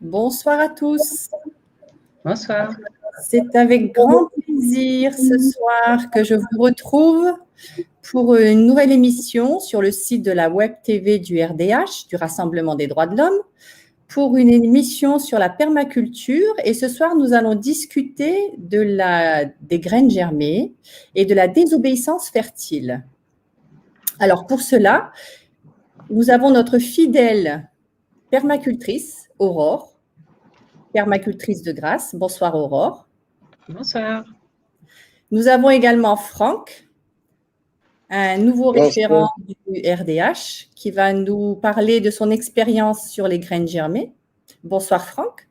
Bonsoir à tous. Bonsoir. C'est avec grand plaisir ce soir que je vous retrouve pour une nouvelle émission sur le site de la Web TV du RDH, du Rassemblement des droits de l'homme, pour une émission sur la permaculture. Et ce soir, nous allons discuter des graines germées et de la désobéissance fertile. Alors pour cela, nous avons notre fidèle permacultrice, Aurore, permacultrice de Grasse. Bonsoir Aurore. Bonsoir. Nous avons également Franck, un nouveau référent du RDH, qui va nous parler de son expérience sur les graines germées. Bonsoir Franck.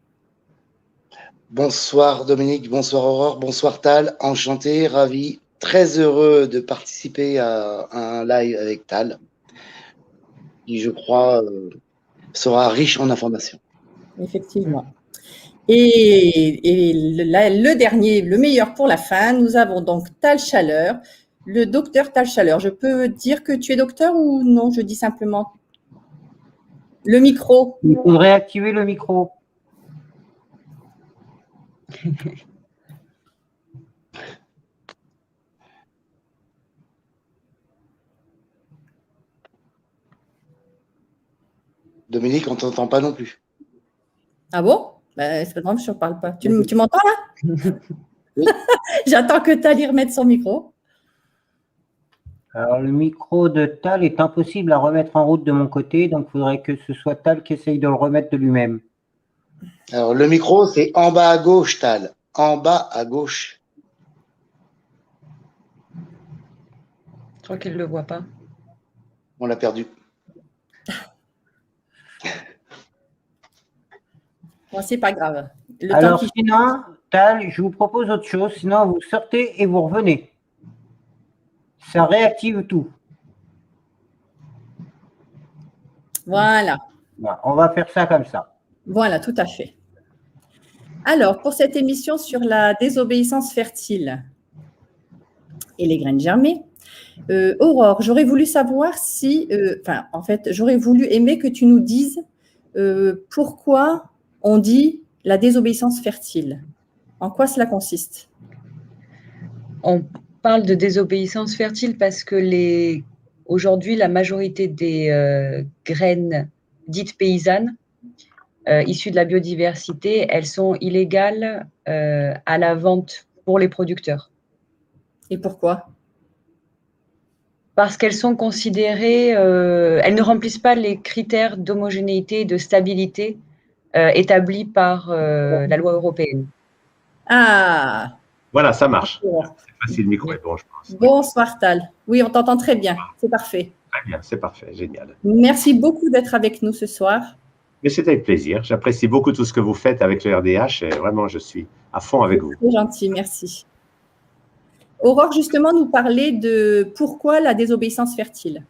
Bonsoir Dominique, bonsoir Aurore, bonsoir Tal, enchanté, ravi, très heureux de participer à un live avec Tal, qui je crois sera riche en informations. Effectivement. Et le dernier, le meilleur pour la fin, nous avons donc Tal Chaleur, le docteur Tal Chaleur. Je peux dire que tu es docteur ou non? Je dis simplement le micro. Il faudrait activer le micro. Dominique, on ne t'entend pas non plus. Ah bon? C'est pas grave, je ne parle pas. Tu m'entends là? Oui. J'attends que Tal y remette son micro. Alors, le micro de Tal est impossible à remettre en route de mon côté, donc il faudrait que ce soit Tal qui essaye de le remettre de lui-même. Alors, le micro, c'est en bas à gauche, Tal. En bas à gauche. Je crois qu'il ne le voit pas. On l'a perdu. Bon, c'est pas grave. Alors, sinon, Tal, je vous propose autre chose. Sinon, vous sortez et vous revenez. Ça réactive tout. Voilà. On va faire ça comme ça. Voilà, tout à fait. Alors, pour cette émission sur la désobéissance fertile et les graines germées, Aurore, j'aurais voulu savoir si, en fait, j'aurais voulu aimer que tu nous dises pourquoi on dit la désobéissance fertile. En quoi cela consiste? On parle de désobéissance fertile parce que aujourd'hui, la majorité des graines dites paysannes, issues de la biodiversité, elles sont illégales à la vente pour les producteurs. Et pourquoi? Parce qu'elles sont considérées, elles ne remplissent pas les critères d'homogénéité et de stabilité établis par la loi européenne. Ah! Voilà, ça marche. C'est facile, le micro est bon, je pense. Bonsoir Tal. Oui, on t'entend très bien. C'est parfait. Très bien, c'est parfait, génial. Merci beaucoup d'être avec nous ce soir. Mais c'est avec plaisir. J'apprécie beaucoup tout ce que vous faites avec le RDH et vraiment, je suis à fond avec vous. C'est gentil, merci. Aurore, justement, nous parlait de pourquoi la désobéissance fertile.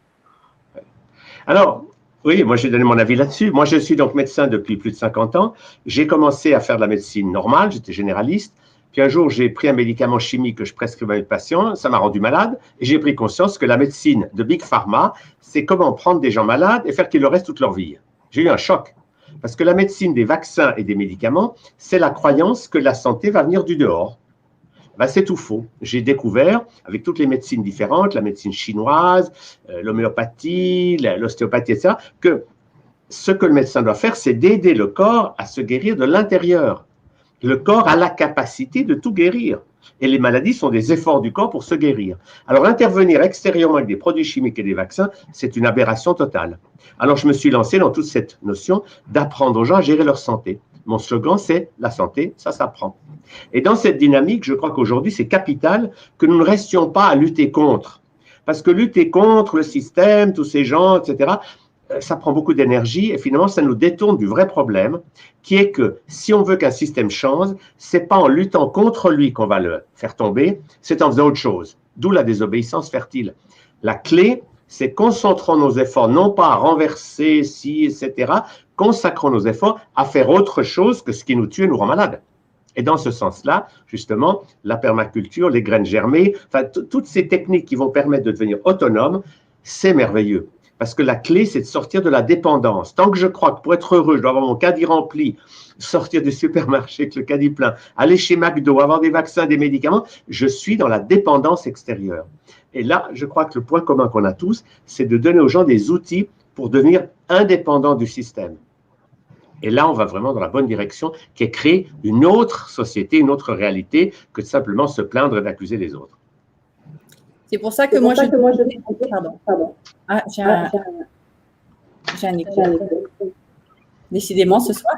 Alors, oui, moi, je vais donner mon avis là-dessus. Moi, je suis donc médecin depuis plus de 50 ans. J'ai commencé à faire de la médecine normale, j'étais généraliste. Puis un jour, j'ai pris un médicament chimique que je prescrivais à mes patients, ça m'a rendu malade, et j'ai pris conscience que la médecine de Big Pharma, c'est comment prendre des gens malades et faire qu'ils le restent toute leur vie. J'ai eu un choc, parce que la médecine des vaccins et des médicaments, c'est la croyance que la santé va venir du dehors. Ben, c'est tout faux. J'ai découvert, avec toutes les médecines différentes, la médecine chinoise, l'homéopathie, l'ostéopathie, etc., que ce que le médecin doit faire, c'est d'aider le corps à se guérir de l'intérieur. Le corps a la capacité de tout guérir. Et les maladies sont des efforts du corps pour se guérir. Alors, intervenir extérieurement avec des produits chimiques et des vaccins, c'est une aberration totale. Alors, je me suis lancé dans toute cette notion d'apprendre aux gens à gérer leur santé. Mon slogan, c'est « La santé, ça s'apprend ». Et dans cette dynamique, je crois qu'aujourd'hui, c'est capital que nous ne restions pas à lutter contre. Parce que lutter contre le système, tous ces gens, etc., ça prend beaucoup d'énergie et finalement, ça nous détourne du vrai problème qui est que si on veut qu'un système change, c'est pas en luttant contre lui qu'on va le faire tomber, c'est en faisant autre chose. D'où la désobéissance fertile. La clé, c'est concentrons nos efforts, non pas à renverser, si, etc., consacrons nos efforts à faire autre chose que ce qui nous tue et nous rend malades. Et dans ce sens-là, justement, la permaculture, les graines germées, enfin, toutes ces techniques qui vont permettre de devenir autonome, c'est merveilleux. Parce que la clé, c'est de sortir de la dépendance. Tant que je crois que pour être heureux, je dois avoir mon caddie rempli, sortir du supermarché avec le caddie plein, aller chez McDo, avoir des vaccins, des médicaments, je suis dans la dépendance extérieure. Et là, je crois que le point commun qu'on a tous, c'est de donner aux gens des outils pour devenir indépendants du système. Et là, on va vraiment dans la bonne direction, qui est créer une autre société, une autre réalité, que de simplement se plaindre et d'accuser les autres. C'est pour ça que moi, Pardon. Ah, j'ai un écho. Décidément, ce soir.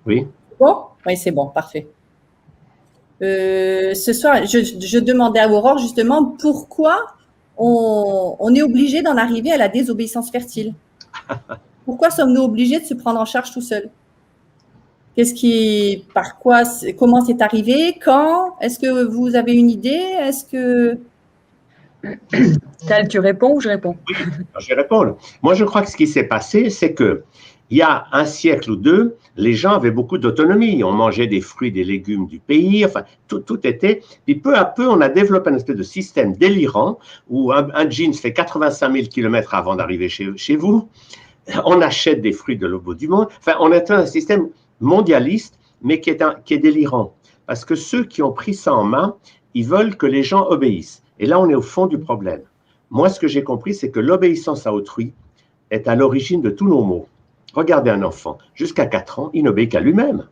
Oui. Bon? Oui, c'est bon, parfait. Ce soir, je demandais à Aurore justement pourquoi on est obligé d'en arriver à la désobéissance fertile. Pourquoi sommes-nous obligés de se prendre en charge tout seul? Comment c'est arrivé? Quand? Est-ce que vous avez une idée? Est-ce que… Tal, tu réponds ou je réponds? Oui, je vais répondre. Moi, je crois que ce qui s'est passé, c'est que il y a un siècle ou deux, les gens avaient beaucoup d'autonomie. On mangeait des fruits, des légumes du pays, enfin, tout était. Puis peu à peu, on a développé un espèce de système délirant où un jeans fait 85 000 km avant d'arriver chez vous. On achète des fruits de l'autre bout du monde. Enfin, on est un système mondialiste, mais qui est délirant. Parce que ceux qui ont pris ça en main, ils veulent que les gens obéissent. Et là, on est au fond du problème. Moi, ce que j'ai compris, c'est que l'obéissance à autrui est à l'origine de tous nos maux. Regardez un enfant, jusqu'à 4 ans, il n'obéit qu'à lui-même.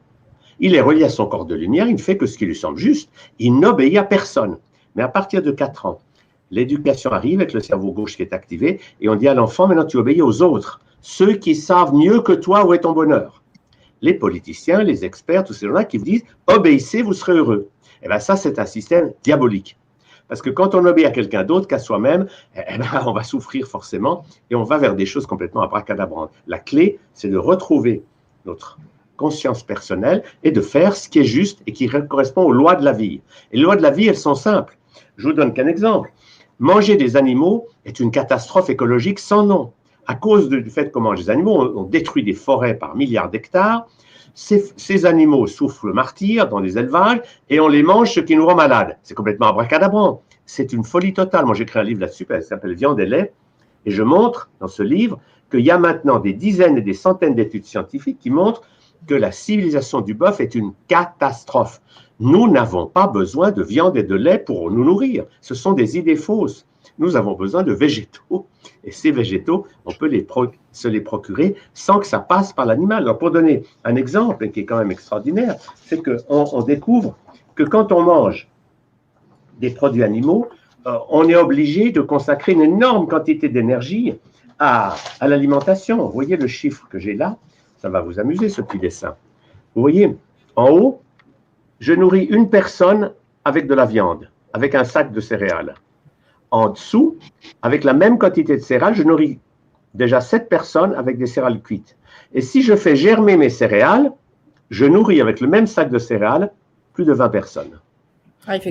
Il est relié à son corps de lumière, il ne fait que ce qui lui semble juste, il n'obéit à personne. Mais à partir de 4 ans, l'éducation arrive avec le cerveau gauche qui est activé, et on dit à l'enfant, maintenant tu obéis aux autres, ceux qui savent mieux que toi où est ton bonheur. Les politiciens, les experts, tous ces gens-là qui vous disent, obéissez, vous serez heureux. Et bien ça, c'est un système diabolique. Parce que quand on obéit à quelqu'un d'autre qu'à soi-même, on va souffrir forcément et on va vers des choses complètement abracadabrantes. La clé, c'est de retrouver notre conscience personnelle et de faire ce qui est juste et qui correspond aux lois de la vie. Et les lois de la vie, elles sont simples. Je vous donne qu'un exemple. Manger des animaux est une catastrophe écologique sans nom. À cause du fait qu'on mange des animaux, on détruit des forêts par milliards d'hectares. Ces animaux souffrent le martyre dans des élevages et on les mange, ce qui nous rend malades. C'est complètement abracadabrant. C'est une folie totale. Moi, j'ai écrit un livre là-dessus, ça s'appelle Viande et lait, et je montre dans ce livre qu'il y a maintenant des dizaines et des centaines d'études scientifiques qui montrent que la civilisation du bœuf est une catastrophe. Nous n'avons pas besoin de viande et de lait pour nous nourrir. Ce sont des idées fausses. Nous avons besoin de végétaux. Et ces végétaux, on peut se les procurer sans que ça passe par l'animal. Alors, pour donner un exemple qui est quand même extraordinaire, c'est qu'on découvre que quand on mange des produits animaux, on est obligé de consacrer une énorme quantité d'énergie à l'alimentation. Vous voyez le chiffre que j'ai là, ça va vous amuser ce petit dessin. Vous voyez, en haut, je nourris une personne avec de la viande, avec un sac de céréales. En dessous, avec la même quantité de céréales, je nourris déjà 7 personnes avec des céréales cuites. Et si je fais germer mes céréales, je nourris avec le même sac de céréales plus de 20 personnes.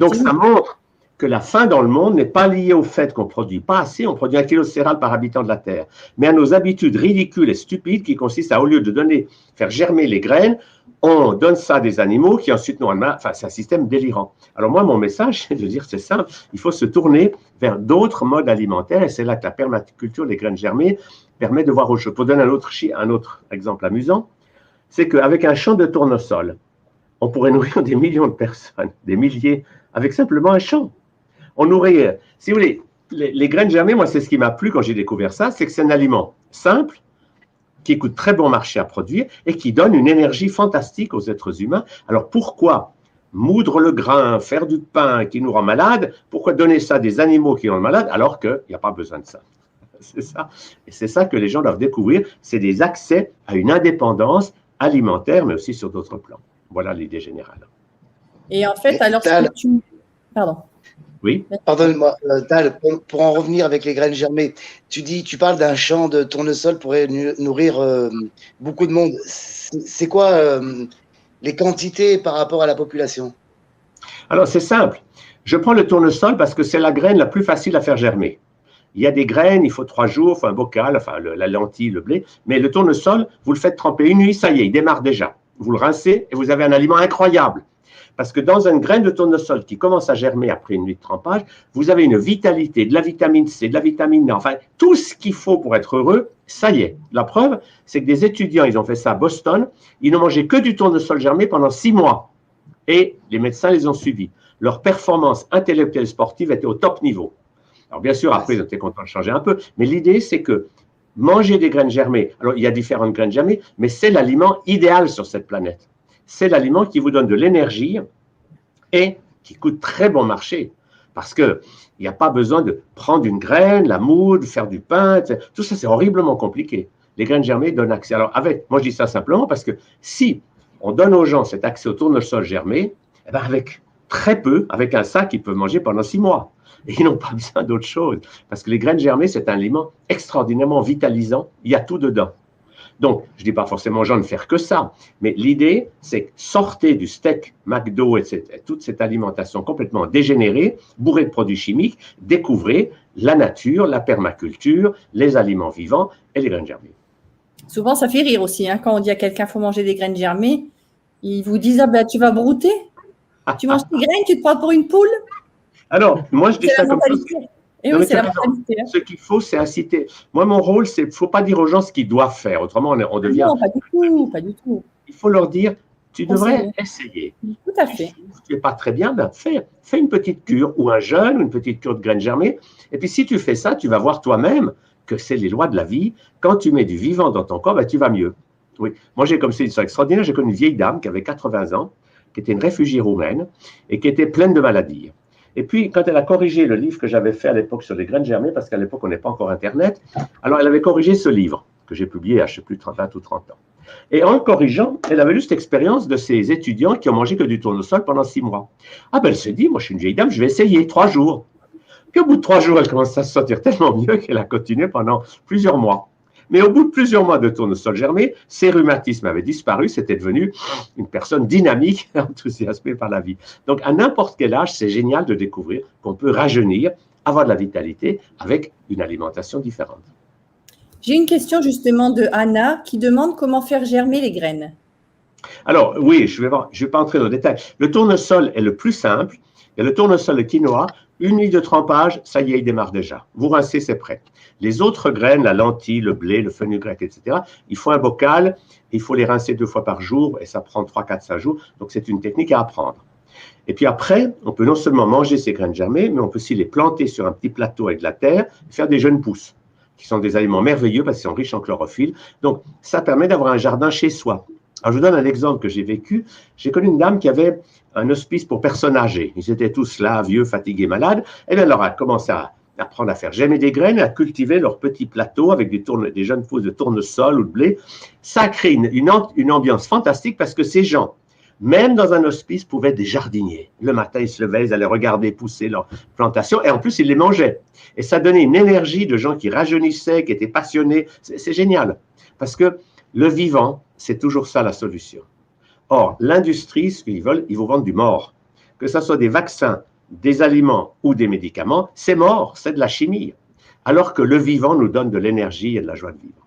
Donc ça montre que la faim dans le monde n'est pas liée au fait qu'on ne produit pas assez, on produit 1 kilo de céréales par habitant de la Terre, mais à nos habitudes ridicules et stupides qui consistent à, au lieu de faire germer les graines, on donne ça à des animaux qui ensuite nous rendent. Enfin, c'est un système délirant. Alors moi, mon message, c'est de dire, c'est simple, il faut se tourner vers d'autres modes alimentaires et c'est là que la permaculture des graines germées permet de voir autre chose. Pour donner un autre exemple amusant, c'est qu'avec un champ de tournesol, on pourrait nourrir des millions de personnes, des milliers, avec simplement un champ. On nourrit, si vous voulez, les graines germées, moi, c'est ce qui m'a plu quand j'ai découvert ça, c'est que c'est un aliment simple, qui coûte très bon marché à produire et qui donne une énergie fantastique aux êtres humains. Alors pourquoi moudre le grain, faire du pain qui nous rend malade, pourquoi donner ça à des animaux qui rendent malades alors qu'il n'y a pas besoin de ça? C'est ça. Et c'est ça que les gens doivent découvrir, c'est des accès à une indépendance alimentaire, mais aussi sur d'autres plans. Voilà l'idée générale. Et en fait, alors, pardon. Oui. Pardonne-moi, Tal, pour en revenir avec les graines germées, tu parles d'un champ de tournesol pour nourrir beaucoup de monde. C'est quoi les quantités par rapport à la population? Alors, c'est simple. Je prends le tournesol parce que c'est la graine la plus facile à faire germer. Il y a des graines, il faut 3 jours, enfin un bocal, enfin la lentille, le blé. Mais le tournesol, vous le faites tremper une nuit, ça y est, il démarre déjà. Vous le rincez et vous avez un aliment incroyable. Parce que dans une graine de tournesol qui commence à germer après une nuit de trempage, vous avez une vitalité, de la vitamine C, de la vitamine A, enfin, tout ce qu'il faut pour être heureux, ça y est. La preuve, c'est que des étudiants, ils ont fait ça à Boston, ils n'ont mangé que du tournesol germé pendant 6 mois. Et les médecins les ont suivis. Leur performance intellectuelle et sportive était au top niveau. Alors, bien sûr, après, ils ont été contents de changer un peu, mais l'idée, c'est que manger des graines germées, alors il y a différentes graines germées, mais c'est l'aliment idéal sur cette planète. C'est l'aliment qui vous donne de l'énergie et qui coûte très bon marché. Parce qu'il n'y a pas besoin de prendre une graine, la moudre, faire du pain, tout ça, c'est horriblement compliqué. Les graines germées donnent accès. Alors, moi, je dis ça simplement parce que si on donne aux gens cet accès au tournesol germé, eh bien avec très peu, avec un sac, ils peuvent manger pendant 6 mois. Et ils n'ont pas besoin d'autre chose. Parce que les graines germées, c'est un aliment extraordinairement vitalisant. Il y a tout dedans. Donc, je ne dis pas forcément aux gens de faire que ça, mais l'idée, c'est que sortez du steak, McDo, etc., toute cette alimentation complètement dégénérée, bourrée de produits chimiques, découvrez la nature, la permaculture, les aliments vivants et les graines germées. Souvent, ça fait rire aussi, hein, quand on dit à quelqu'un qu'il faut manger des graines germées, ils vous disent, ah ben, tu vas brouter, tu manges des graines, tu te prends pour une poule. Alors, moi, je dis ça comme ça. Et oui, c'est la mentalité. Ce qu'il faut, c'est inciter. Moi, mon rôle, c'est qu'il ne faut pas dire aux gens ce qu'ils doivent faire. Autrement, on devient… Non, pas du tout, pas du tout. Il faut leur dire, tu devrais essayer. Tout à fait. Si tu ne fais pas très bien, ben fais une petite cure ou un jeûne ou une petite cure de graines germées. Et puis, si tu fais ça, tu vas voir toi-même que c'est les lois de la vie. Quand tu mets du vivant dans ton corps, ben, tu vas mieux. Oui. Moi, j'ai comme c'est une histoire extraordinaire. J'ai connu une vieille dame qui avait 80 ans, qui était une réfugiée roumaine et qui était pleine de maladies. Et puis, quand elle a corrigé le livre que j'avais fait à l'époque sur les graines germées, parce qu'à l'époque, on n'est pas encore Internet, alors elle avait corrigé ce livre que j'ai publié à, je ne sais plus, 20 ou 30 ans. Et en le corrigeant, elle avait juste l'expérience de ces étudiants qui ont mangé que du tournesol pendant 6 mois. Ah ben, elle s'est dit, moi, je suis une vieille dame, je vais essayer 3 jours. Puis au bout de 3 jours, elle commence à se sentir tellement mieux qu'elle a continué pendant plusieurs mois. Mais au bout de plusieurs mois de tournesol germé, ses rhumatismes avaient disparu, c'était devenu une personne dynamique, enthousiasmée par la vie. Donc, à n'importe quel âge, c'est génial de découvrir qu'on peut rajeunir, avoir de la vitalité avec une alimentation différente. J'ai une question justement de Anna qui demande comment faire germer les graines. Alors, oui, je vais pas entrer dans le détail. Le tournesol est le plus simple. Il y a le tournesol de quinoa. Une nuit de trempage, ça y est, il démarre déjà. Vous rincez, c'est prêt. Les autres graines, la lentille, le blé, le fenugrec, etc., il faut un bocal, il faut les rincer 2 fois par jour et ça prend 3, 4, 5 jours. Donc, c'est une technique à apprendre. Et puis après, on peut non seulement manger ces graines germées, mais on peut aussi les planter sur un petit plateau avec de la terre et faire des jeunes pousses, qui sont des aliments merveilleux parce qu'ils sont riches en chlorophylle. Donc, ça permet d'avoir un jardin chez soi. Alors, je vous donne un exemple que j'ai vécu. J'ai connu une dame qui avait un hospice pour personnes âgées. Ils étaient tous là, vieux, fatigués, malades. Et bien, elle leur a commencé à apprendre à faire germer des graines, à cultiver leur petit plateau avec des jeunes pousses de tournesol ou de blé. Ça crée une ambiance fantastique parce que ces gens, même dans un hospice, pouvaient être des jardiniers. Le matin, ils se levaient, ils allaient regarder pousser leurs plantations et en plus, ils les mangeaient. Et ça donnait une énergie de gens qui rajeunissaient, qui étaient passionnés. C'est génial parce que le vivant, c'est toujours ça la solution. Or, l'industrie, ce qu'ils veulent, ils vous vendent du mort. Que ce soit des vaccins, des aliments ou des médicaments, c'est mort, c'est de la chimie. Alors que le vivant nous donne de l'énergie et de la joie de vivre.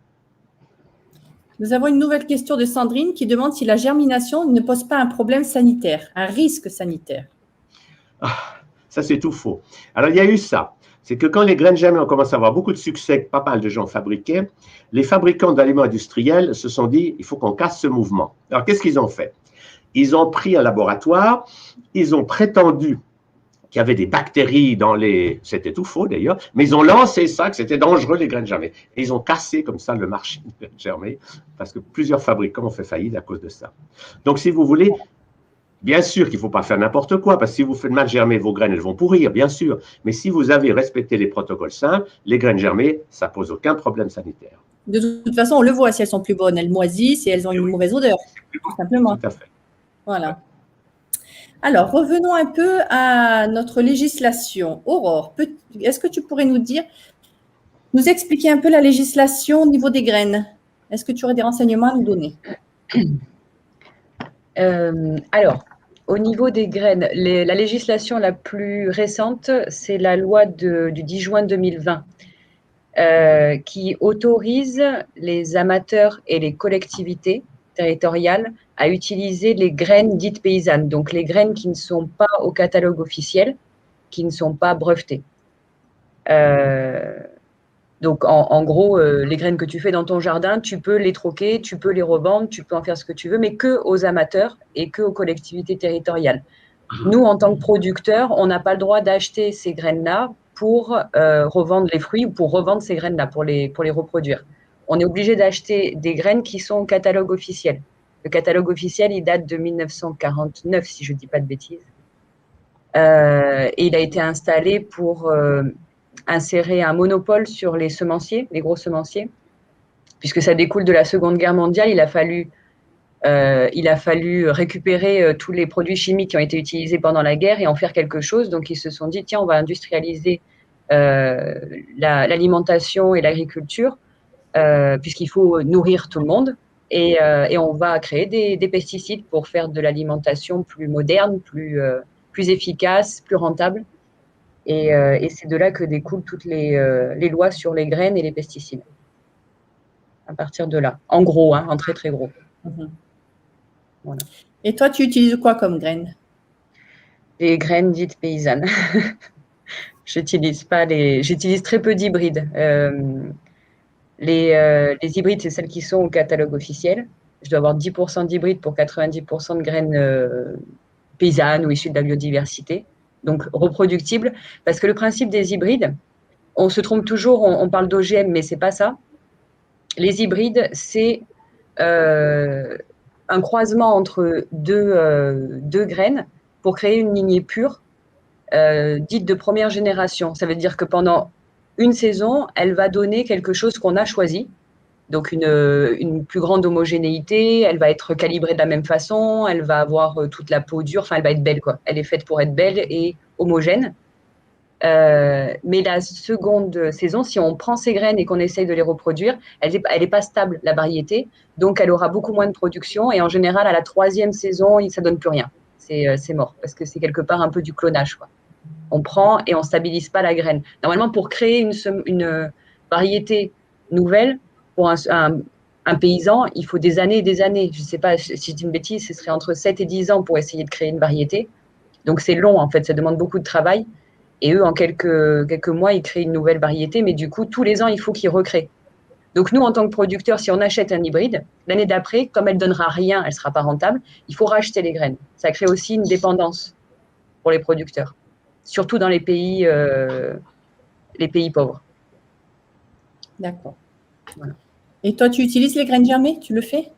Nous avons une nouvelle question de Sandrine qui demande si la germination ne pose pas un problème sanitaire, un risque sanitaire. Ah, ça, c'est tout faux. Alors, il y a eu ça. C'est que quand les graines germées ont commencé à avoir beaucoup de succès, que pas mal de gens fabriquaient, les fabricants d'aliments industriels se sont dit, il faut qu'on casse ce mouvement. Alors, qu'est-ce qu'ils ont fait? Ils ont pris un laboratoire, ils ont prétendu qu'il y avait des bactéries dans les… C'était tout faux d'ailleurs, mais ils ont lancé ça, que c'était dangereux les graines germées. Et ils ont cassé comme ça le marché des graines germées, parce que plusieurs fabricants ont fait faillite à cause de ça. Donc, si vous voulez… Bien sûr qu'il ne faut pas faire n'importe quoi, parce que si vous faites mal germer vos graines, elles vont pourrir, bien sûr. Mais si vous avez respecté les protocoles simples, les graines germées, ça ne pose aucun problème sanitaire. De toute façon, on le voit, si elles sont plus bonnes, elles moisissent et elles ont une mauvaise odeur, tout simplement. Tout à fait. Voilà. Alors, revenons un peu à notre législation. Aurore, est-ce que tu pourrais nous expliquer un peu la législation au niveau des graines? Est-ce que tu aurais des renseignements à nous donner? Alors, au niveau des graines, la législation la plus récente, c'est la loi du 10 juin 2020 qui autorise les amateurs et les collectivités, territoriale à utiliser les graines dites paysannes, donc les graines qui ne sont pas au catalogue officiel, qui ne sont pas brevetées. Donc, en gros, les graines que tu fais dans ton jardin, tu peux les troquer, tu peux les revendre, tu peux en faire ce que tu veux, mais que aux amateurs et que aux collectivités territoriales. Nous, en tant que producteurs, on n'a pas le droit d'acheter ces graines-là pour revendre les fruits ou pour revendre ces graines-là, pour les reproduire. On est obligé d'acheter des graines qui sont au catalogue officiel. Le catalogue officiel, il date de 1949, si je ne dis pas de bêtises. Et il a été installé pour insérer un monopole sur les semenciers, les gros semenciers, puisque ça découle de la Seconde Guerre mondiale. Il a fallu récupérer tous les produits chimiques qui ont été utilisés pendant la guerre et en faire quelque chose. Donc, ils se sont dit, tiens, on va industrialiser l'alimentation et l'agriculture, puisqu'il faut nourrir tout le monde. Et on va créer des pesticides pour faire de l'alimentation plus moderne, plus efficace, plus rentable. Et c'est de là que découlent toutes les lois sur les graines et les pesticides. À partir de là. En gros, en très, très gros. Voilà. Et toi, tu utilises quoi comme graines? Les graines dites paysannes. J'utilise très peu d'hybrides. Les hybrides, c'est celles qui sont au catalogue officiel. Je dois avoir 10% d'hybrides pour 90% de graines paysannes ou issues de la biodiversité. Donc reproductibles. Parce que le principe des hybrides, on se trompe toujours, on parle d'OGM, mais ce n'est pas ça. Les hybrides, c'est un croisement entre deux graines pour créer une lignée pure, dite de première génération. Ça veut dire que pendant une saison, elle va donner quelque chose qu'on a choisi. Donc, une plus grande homogénéité, elle va être calibrée de la même façon, elle va avoir toute la peau dure, enfin, elle va être belle, quoi. Elle est faite pour être belle et homogène. Mais la seconde saison, si on prend ces graines et qu'on essaye de les reproduire, elle n'est pas stable, la variété. Donc, elle aura beaucoup moins de production. Et en général, à la 3e saison, ça ne donne plus rien. C'est mort, parce que c'est quelque part un peu du clonage, quoi. On prend et on ne stabilise pas la graine. Normalement, pour créer une variété nouvelle, pour un paysan, il faut des années et des années. Je ne sais pas, si je dis une bêtise, ce serait entre 7 et 10 ans pour essayer de créer une variété. Donc, c'est long, en fait, ça demande beaucoup de travail. Et eux, en quelques mois, ils créent une nouvelle variété, mais du coup, tous les ans, il faut qu'ils recréent. Donc, nous, en tant que producteurs, si on achète un hybride, l'année d'après, comme elle ne donnera rien, elle ne sera pas rentable, il faut racheter les graines. Ça crée aussi une dépendance pour les producteurs, surtout dans les pays pauvres. D'accord. Voilà. Et toi, tu utilises les graines germées? Tu le fais?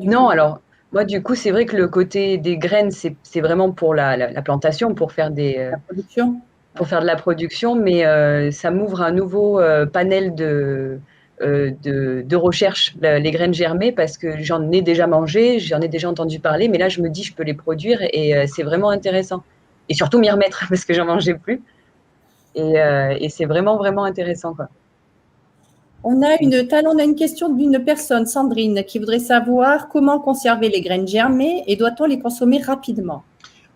Non, alors, moi, du coup, c'est vrai que le côté des graines, c'est vraiment pour la plantation, pour faire la production. Pour faire de la production, mais ça m'ouvre un nouveau panel de recherche, les graines germées, parce que j'en ai déjà mangé, j'en ai déjà entendu parler, mais là, je me dis, je peux les produire et c'est vraiment intéressant. Et surtout m'y remettre, parce que j'en mangeais plus. Et c'est vraiment, vraiment intéressant, quoi. On a une question d'une personne, Sandrine, qui voudrait savoir comment conserver les graines germées et doit-on les consommer rapidement?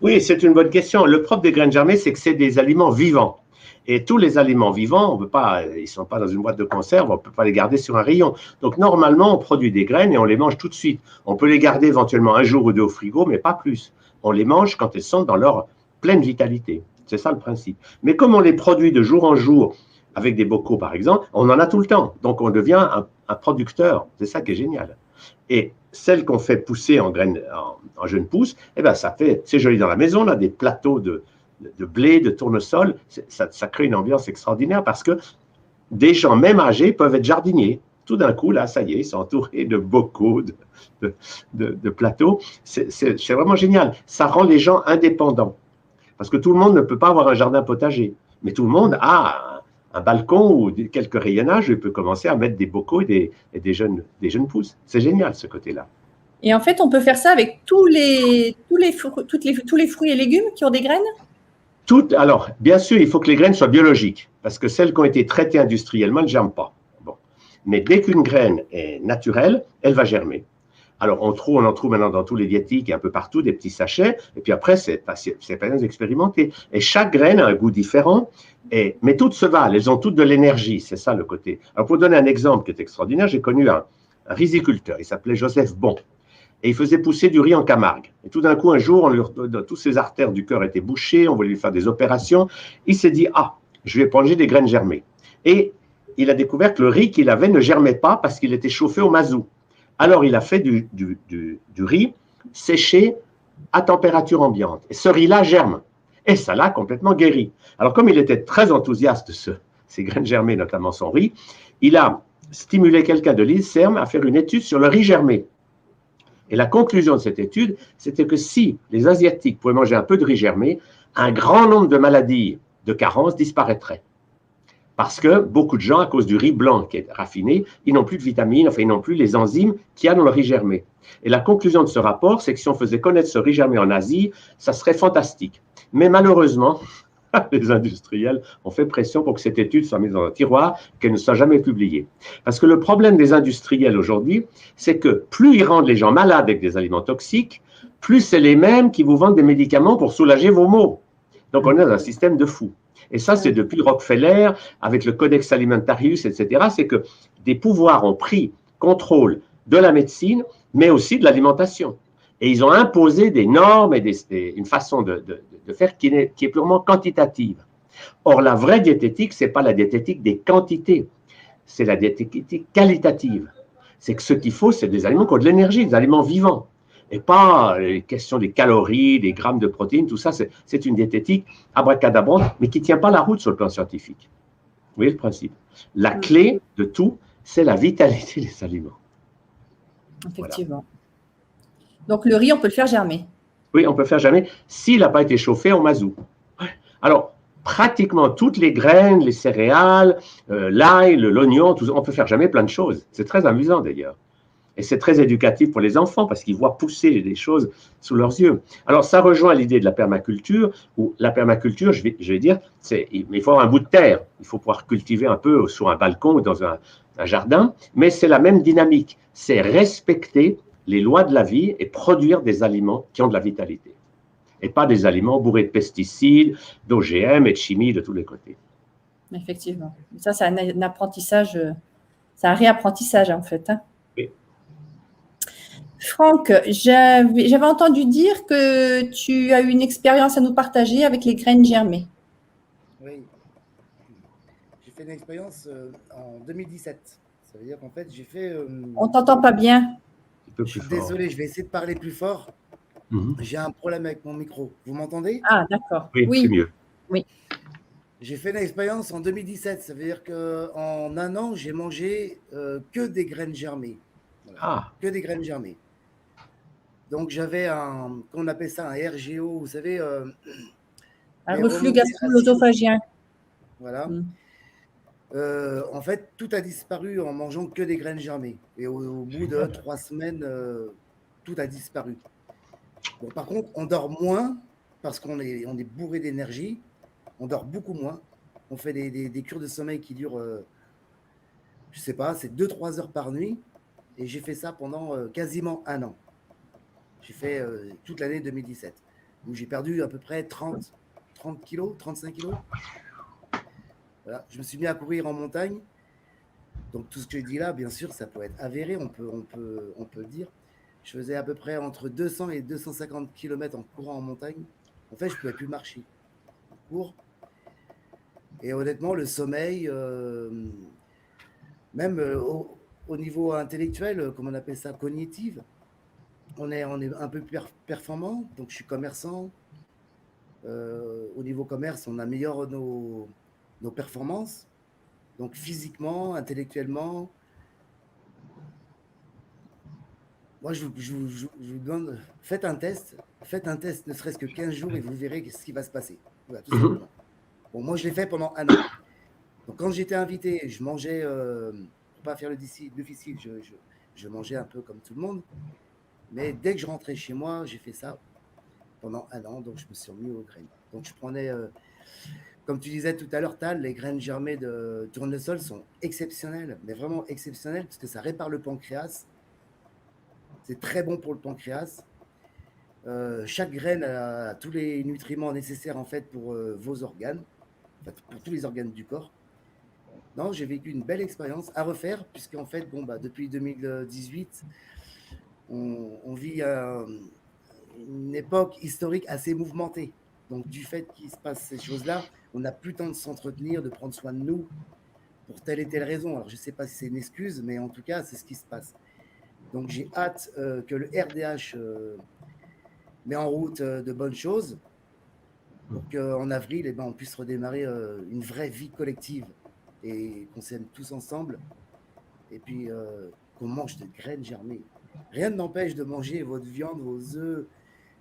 Oui, c'est une bonne question. Le propre des graines germées, c'est que c'est des aliments vivants. Et tous les aliments vivants, on peut pas, ils ne sont pas dans une boîte de conserve, on ne peut pas les garder sur un rayon. Donc, normalement, on produit des graines et on les mange tout de suite. On peut les garder éventuellement un jour ou deux au frigo, mais pas plus. On les mange quand elles sont dans leur pleine vitalité. C'est ça le principe. Mais comme on les produit de jour en jour, avec des bocaux, par exemple, on en a tout le temps. Donc, on devient un producteur. C'est ça qui est génial. Et celles qu'on fait pousser en graines, en jeunes pousses, eh ben, c'est joli dans la maison, là, des plateaux de blé, de tournesol. Ça crée une ambiance extraordinaire parce que des gens, même âgés, peuvent être jardiniers. Tout d'un coup, là, ça y est, ils sont entourés de bocaux, de plateaux. C'est vraiment génial. Ça rend les gens indépendants. Parce que tout le monde ne peut pas avoir un jardin potager. Mais tout le monde a un balcon ou quelques rayonnages, il peut commencer à mettre des bocaux et des jeunes pousses. C'est génial, ce côté-là. Et en fait, on peut faire ça avec tous les fruits et légumes qui ont des graines? Alors, bien sûr, il faut que les graines soient biologiques, parce que celles qui ont été traitées industriellement ne germent pas. Bon. Mais dès qu'une graine est naturelle, elle va germer. Alors, on en trouve maintenant dans tous les diétiques et un peu partout, des petits sachets. Et puis après, c'est pas bien d'expérimenter. Et chaque graine a un goût différent. Mais toutes se valent, elles ont toutes de l'énergie. C'est ça le côté. Alors, pour donner un exemple qui est extraordinaire, j'ai connu riziculteur. Il s'appelait Joseph Bon. Et il faisait pousser du riz en Camargue. Et tout d'un coup, un jour, toutes ses artères du cœur étaient bouchées, on voulait lui faire des opérations. Il s'est dit, ah, je vais plonger des graines germées. Et il a découvert que le riz qu'il avait ne germait pas parce qu'il était chauffé au mazout. Alors, il a fait du riz séché à température ambiante. Et ce riz-là germe. Et ça l'a complètement guéri. Alors, comme il était très enthousiaste de ces graines germées, notamment son riz, il a stimulé quelqu'un de l'INSERM à faire une étude sur le riz germé. Et la conclusion de cette étude, c'était que si les Asiatiques pouvaient manger un peu de riz germé, un grand nombre de maladies de carence disparaîtraient. Parce que beaucoup de gens, à cause du riz blanc qui est raffiné, ils n'ont plus de vitamines, enfin, ils n'ont plus les enzymes qu'il y a dans le riz germé. Et la conclusion de ce rapport, c'est que si on faisait connaître ce riz germé en Asie, ça serait fantastique. Mais malheureusement, les industriels ont fait pression pour que cette étude soit mise dans un tiroir, qu'elle ne soit jamais publiée. Parce que le problème des industriels aujourd'hui, c'est que plus ils rendent les gens malades avec des aliments toxiques, plus c'est les mêmes qui vous vendent des médicaments pour soulager vos maux. Donc on est dans un système de fous. Et ça, c'est depuis Rockefeller, avec le Codex Alimentarius, etc. C'est que des pouvoirs ont pris contrôle de la médecine, mais aussi de l'alimentation. Et ils ont imposé des normes et une façon de faire qui est purement quantitative. Or, la vraie diététique, ce n'est pas la diététique des quantités, c'est la diététique qualitative. C'est que ce qu'il faut, c'est des aliments qui ont de l'énergie, des aliments vivants. Et pas les questions des calories, des grammes de protéines, tout ça, c'est une diététique abracadabrante, mais qui ne tient pas la route sur le plan scientifique. Vous voyez le principe? La clé de tout, c'est la vitalité des aliments. Effectivement. Voilà. Donc, le riz, on peut le faire germer. Oui, on peut faire germer s'il n'a pas été chauffé au mazout. Alors, pratiquement toutes les graines, les céréales, l'ail, l'oignon, on peut faire germer plein de choses. C'est très amusant d'ailleurs. Et c'est très éducatif pour les enfants parce qu'ils voient pousser des choses sous leurs yeux. Alors, ça rejoint l'idée de la permaculture, où la permaculture, je vais dire, il faut avoir un bout de terre. Il faut pouvoir cultiver un peu sur un balcon ou dans un jardin, mais c'est la même dynamique. C'est respecter les lois de la vie et produire des aliments qui ont de la vitalité. Et pas des aliments bourrés de pesticides, d'OGM et de chimie de tous les côtés. Effectivement. Ça, c'est un apprentissage, c'est un réapprentissage en fait. Hein. Oui. Franck, j'avais entendu dire que tu as eu une expérience à nous partager avec les graines germées. Oui. J'ai fait une expérience en 2017. Ça veut dire qu'en fait, j'ai fait… On ne t'entend pas bien. Je suis désolé, je vais essayer de parler plus fort. J'ai un problème avec mon micro. Vous m'entendez? Ah, d'accord. Oui, c'est mieux. Oui. J'ai fait une expérience en 2017. Ça veut dire qu'en un an, j'ai mangé que des graines germées. Voilà. Que des graines germées. Donc, j'avais qu'on appelle ça un RGO, vous savez. Un reflux gastro-œsophagien. Voilà. En fait, tout a disparu en mangeant que des graines germées. Et au bout de 3 semaines, tout a disparu. Bon, par contre, on dort moins parce qu'on est bourré d'énergie. On dort beaucoup moins. On fait des cures de sommeil qui durent, je ne sais pas, c'est 2-3 heures par nuit. Et j'ai fait ça pendant quasiment un an. J'ai fait toute l'année 2017. Où j'ai perdu à peu près 30 kilos, 35 kilos. Voilà. Je me suis mis à courir en montagne. Donc tout ce que je dis là, bien sûr, ça peut être avéré, on peut le dire. Je faisais à peu près entre 200 et 250 km en courant en montagne. En fait, je ne pouvais plus marcher. Je cours. Et honnêtement, le sommeil, même au niveau intellectuel, comme on appelle ça, cognitif, on est un peu performant. Donc je suis commerçant. Au niveau commerce, on améliore nos performances. Donc physiquement, intellectuellement. Moi, je vous donne, faites un test, ne serait-ce que 15 jours et vous verrez ce qui va se passer. Voilà, tout simplement. Bon, moi, je l'ai fait pendant un an. Donc, quand j'étais invité, je mangeais, pour ne pas faire le difficile, je mangeais un peu comme tout le monde. Mais dès que je rentrais chez moi, j'ai fait ça pendant un an. Donc, je me suis remis aux graines. Donc, je prenais, comme tu disais tout à l'heure, Tal, les graines germées de tournesol sont exceptionnelles, mais vraiment exceptionnelles, parce que ça répare le pancréas. C'est très bon pour le pancréas. Chaque graine a tous les nutriments nécessaires en fait pour vos organes, en fait, pour tous les organes du corps. Non, j'ai vécu une belle expérience à refaire, puisqu'en fait, bon, bah, depuis 2018, on vit une époque historique assez mouvementée. Donc, du fait qu'il se passe ces choses-là, on n'a plus le temps de s'entretenir, de prendre soin de nous pour telle et telle raison. Alors, je ne sais pas si c'est une excuse, mais en tout cas, c'est ce qui se passe. Donc, j'ai hâte que le RDH met en route de bonnes choses pour qu'en avril, eh ben, on puisse redémarrer une vraie vie collective et qu'on s'aime tous ensemble. Et puis, qu'on mange de graines germées. Rien ne m'empêche de manger votre viande, vos œufs,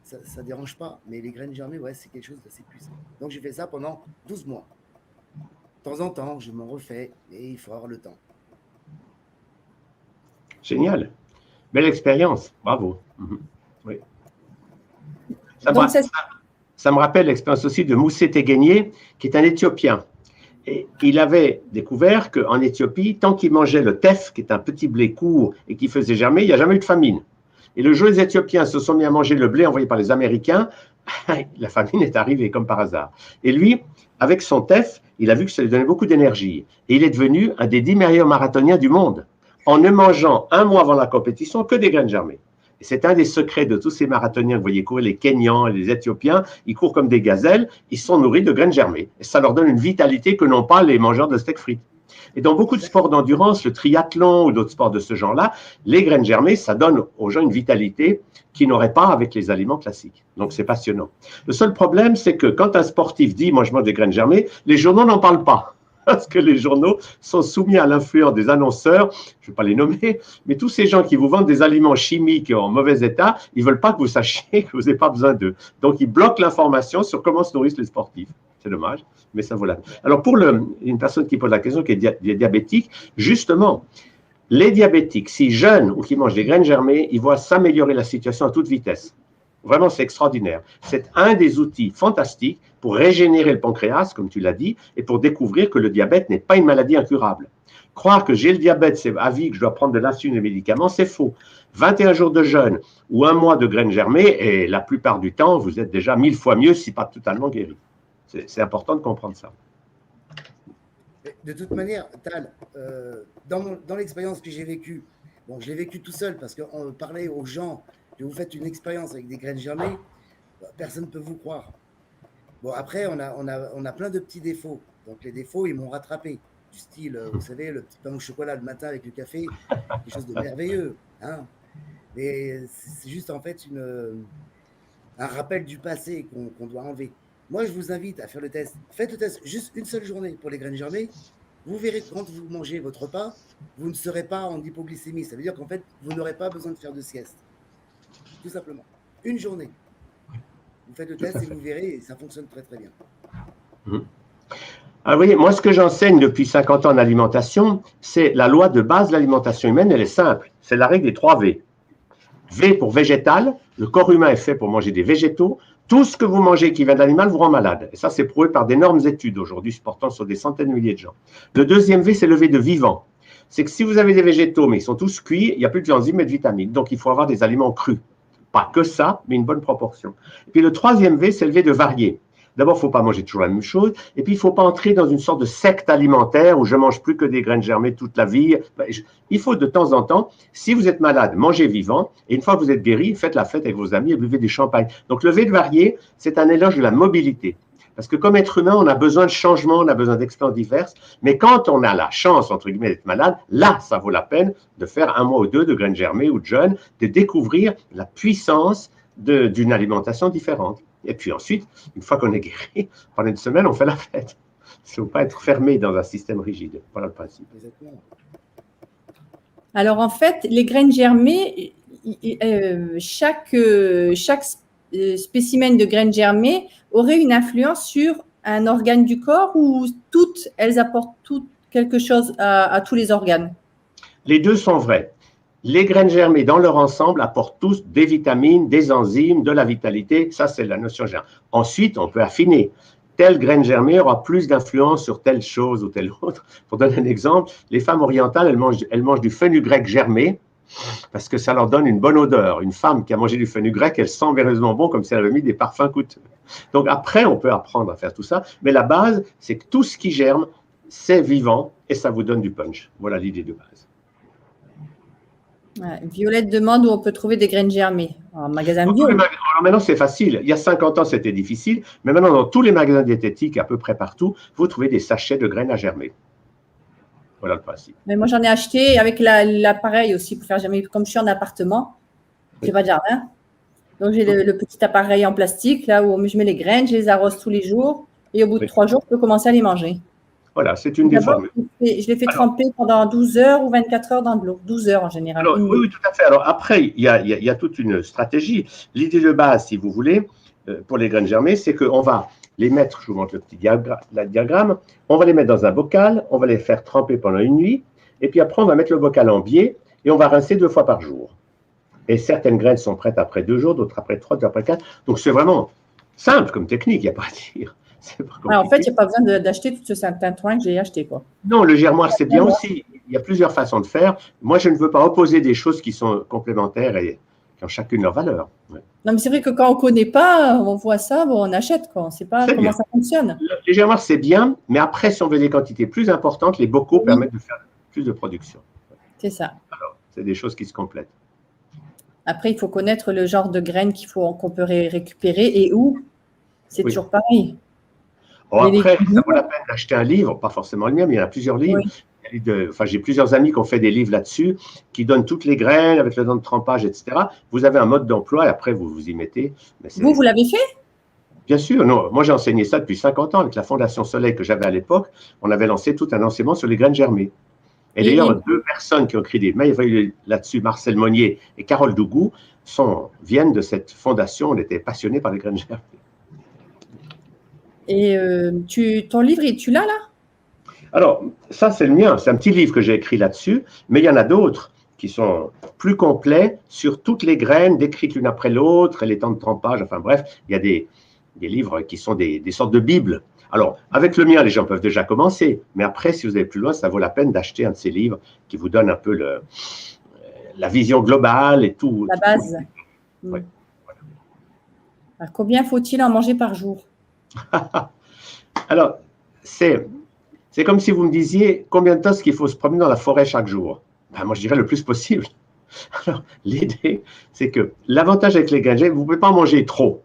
ça ne dérange pas. Mais les graines germées, ouais, c'est quelque chose d'assez puissant. Donc, j'ai fait ça pendant 12 mois. De temps en temps, je m'en refais, et il faut avoir le temps. Génial. Belle expérience. Bravo. Oui. Ça me rappelle l'expérience aussi de Moussé Teguenier, qui est un Éthiopien. Et il avait découvert qu'en Éthiopie, tant qu'il mangeait le teff, qui est un petit blé court et qui faisait germer, il n'y a jamais eu de famine. Et le jour où les Éthiopiens se sont mis à manger le blé envoyé par les Américains, la famine est arrivée comme par hasard. Et lui, avec son teff, il a vu que ça lui donnait beaucoup d'énergie. Et il est devenu un des 10 meilleurs marathoniens du monde, en ne mangeant un mois avant la compétition que des graines germées. Et c'est un des secrets de tous ces marathoniens que vous voyez courir, les Kenyans et les Éthiopiens, ils courent comme des gazelles, ils sont nourris de graines germées. Et ça leur donne une vitalité que n'ont pas les mangeurs de steak frites. Et dans beaucoup de sports d'endurance, le triathlon ou d'autres sports de ce genre-là, les graines germées, ça donne aux gens une vitalité qu'ils n'auraient pas avec les aliments classiques. Donc c'est passionnant. Le seul problème, c'est que quand un sportif dit « moi je mange des graines germées », les journaux n'en parlent pas. Parce que les journaux sont soumis à l'influence des annonceurs, je ne vais pas les nommer, mais tous ces gens qui vous vendent des aliments chimiques en mauvais état, ils ne veulent pas que vous sachiez que vous n'avez pas besoin d'eux. Donc, ils bloquent l'information sur comment se nourrissent les sportifs. C'est dommage, mais ça vaut la peine. Alors, pour une personne qui pose la question, qui est diabétique, justement, les diabétiques, s'ils jeûnent ou qui mangent des graines germées, ils voient s'améliorer la situation à toute vitesse. Vraiment, c'est extraordinaire. C'est un des outils fantastiques pour régénérer le pancréas, comme tu l'as dit, et pour découvrir que le diabète n'est pas une maladie incurable. Croire que j'ai le diabète, c'est à vie, que je dois prendre de l'insuline et des médicaments, c'est faux. 21 jours de jeûne ou un mois de graines germées, et la plupart du temps, vous êtes déjà 1000 fois mieux, si pas totalement guéri. C'est important de comprendre ça. De toute manière, Tal, dans l'expérience que j'ai vécue, bon, je l'ai vécue tout seul parce qu'on parlait aux gens que vous faites une expérience avec des graines germées, personne ne peut vous croire. Bon, après, on a plein de petits défauts. Donc, les défauts, ils m'ont rattrapé. Du style, vous savez, le petit pain au chocolat le matin avec le café, quelque chose de merveilleux. Hein. Mais c'est juste, en fait, un rappel du passé qu'on doit enlever. Moi, je vous invite à faire le test. Faites le test juste une seule journée pour les graines germées. Vous verrez que quand vous mangez votre repas, vous ne serez pas en hypoglycémie. Ça veut dire qu'en fait, vous n'aurez pas besoin de faire de sieste. Tout simplement. Une journée. Vous faites le test et vous verrez, et ça fonctionne très très bien. Alors, vous voyez, moi, ce que j'enseigne depuis 50 ans en alimentation, c'est la loi de base de l'alimentation humaine, elle est simple. C'est la règle des 3 V. V pour végétal, le corps humain est fait pour manger des végétaux. Tout ce que vous mangez qui vient d'animal vous rend malade. Et ça, c'est prouvé par d'énormes études aujourd'hui, portant sur des centaines de milliers de gens. Le deuxième V, c'est le V de vivant. C'est que si vous avez des végétaux, mais ils sont tous cuits, il n'y a plus d'enzymes et de vitamines. Donc, il faut avoir des aliments crus. Pas que ça, mais une bonne proportion. Et puis, le troisième V, c'est le V de varié. D'abord, il ne faut pas manger toujours la même chose. Et puis, il ne faut pas entrer dans une sorte de secte alimentaire où je ne mange plus que des graines germées toute la vie. Il faut de temps en temps, si vous êtes malade, mangez vivant. Et une fois que vous êtes guéri, faites la fête avec vos amis et buvez des champagnes. Donc, le V de varié, c'est un éloge de la mobilité. Parce que comme être humain, on a besoin de changement, on a besoin d'expériences diverses. Mais quand on a la chance, entre guillemets, d'être malade, là, ça vaut la peine de faire 1 mois ou 2 de graines germées ou de jeûne, de découvrir la puissance d'une alimentation différente. Et puis ensuite, une fois qu'on est guéri, pendant une semaine, on fait la fête. Il ne faut pas être fermé dans un système rigide. Voilà le principe. Alors en fait, les graines germées, chaque spécimen de graines germées aurait une influence sur un organe du corps ou toutes, elles apportent toutes quelque chose à tous les organes? Les deux sont vrais. Les graines germées, dans leur ensemble, apportent tous des vitamines, des enzymes, de la vitalité. Ça, c'est la notion générale. Ensuite, on peut affiner. Telle graine germée aura plus d'influence sur telle chose ou telle autre. Pour donner un exemple, les femmes orientales, elles mangent du fenugrec germé parce que ça leur donne une bonne odeur. Une femme qui a mangé du fenugrec, elle sent merveilleusement bon comme si elle avait mis des parfums coûteux. Donc après, on peut apprendre à faire tout ça. Mais la base, c'est que tout ce qui germe c'est vivant et ça vous donne du punch. Voilà l'idée de base. Ouais, Violette demande où on peut trouver des graines germées. En magasin bio. Alors maintenant, c'est facile. Il y a 50 ans, c'était difficile. Mais maintenant, dans tous les magasins diététiques, à peu près partout, vous trouvez des sachets de graines à germer. Voilà le principe. Mais moi, j'en ai acheté avec l'appareil aussi pour faire germer. Comme je suis en appartement, j'ai pas de jardin. Donc, j'ai le petit appareil en plastique, là où je mets les graines, je les arrose tous les jours. Et au bout de 3 jours, je peux commencer à les manger. Voilà, c'est une des formules. Je les fais tremper pendant 12 heures ou 24 heures dans de l'eau. 12 heures en général. Alors, oui, tout à fait. Alors après, il y a toute une stratégie. L'idée de base, si vous voulez, pour les graines germées, c'est qu'on va les mettre, je vous montre le petit diagramme, on va les mettre dans un bocal, on va les faire tremper pendant une nuit, et puis après, on va mettre le bocal en biais, et on va rincer 2 fois par jour. Et certaines graines sont prêtes après 2 jours, d'autres après 3, d'autres après 4. Donc, c'est vraiment simple comme technique, il n'y a pas à dire. En fait, il n'y a pas besoin d'acheter tout ce Saint-Antoine que j'ai acheté, quoi. Non, le germoir, c'est bien aussi. Il y a plusieurs façons de faire. Moi, je ne veux pas opposer des choses qui sont complémentaires et qui ont chacune leur valeur. Ouais. Non, mais c'est vrai que quand on ne connaît pas, on voit ça, bon, on achète, quoi. On ne sait pas comment ça fonctionne. Les germoirs, c'est bien, mais après, si on veut des quantités plus importantes, les bocaux permettent de faire plus de production. C'est ça. Alors, c'est des choses qui se complètent. Après, il faut connaître le genre de graines qu'on peut récupérer et où. C'est toujours pareil. Bon, après, ça vaut la peine d'acheter un livre, pas forcément le mien, mais il y en a plusieurs livres. Oui. J'ai plusieurs amis qui ont fait des livres là-dessus, qui donnent toutes les graines avec le temps de trempage, etc. Vous avez un mode d'emploi et après, vous vous y mettez. Mais vous l'avez fait? Bien sûr. Non, moi, j'ai enseigné ça depuis 50 ans avec la Fondation Soleil que j'avais à l'époque. On avait lancé tout un enseignement sur les graines germées. Et d'ailleurs, 2 personnes qui ont écrit des mails là-dessus, Marcel Monnier et Carole Dougou, viennent de cette fondation. On était passionnés par les graines germées. Et ton livre, tu l'as là? Alors, ça, c'est le mien. C'est un petit livre que j'ai écrit là-dessus, mais il y en a d'autres qui sont plus complets sur toutes les graines décrites l'une après l'autre et les temps de trempage. Enfin bref, il y a des livres qui sont des sortes de bibles. Alors, avec le mien, les gens peuvent déjà commencer, mais après, si vous allez plus loin, ça vaut la peine d'acheter un de ces livres qui vous donne un peu la vision globale et tout. La base. Ouais. Voilà. Alors, combien faut-il en manger par jour? Alors, c'est comme si vous me disiez combien de temps est-ce qu'il faut se promener dans la forêt chaque jour. Ben, moi, je dirais le plus possible. Alors, l'idée, c'est que l'avantage avec les graines, vous ne pouvez pas en manger trop.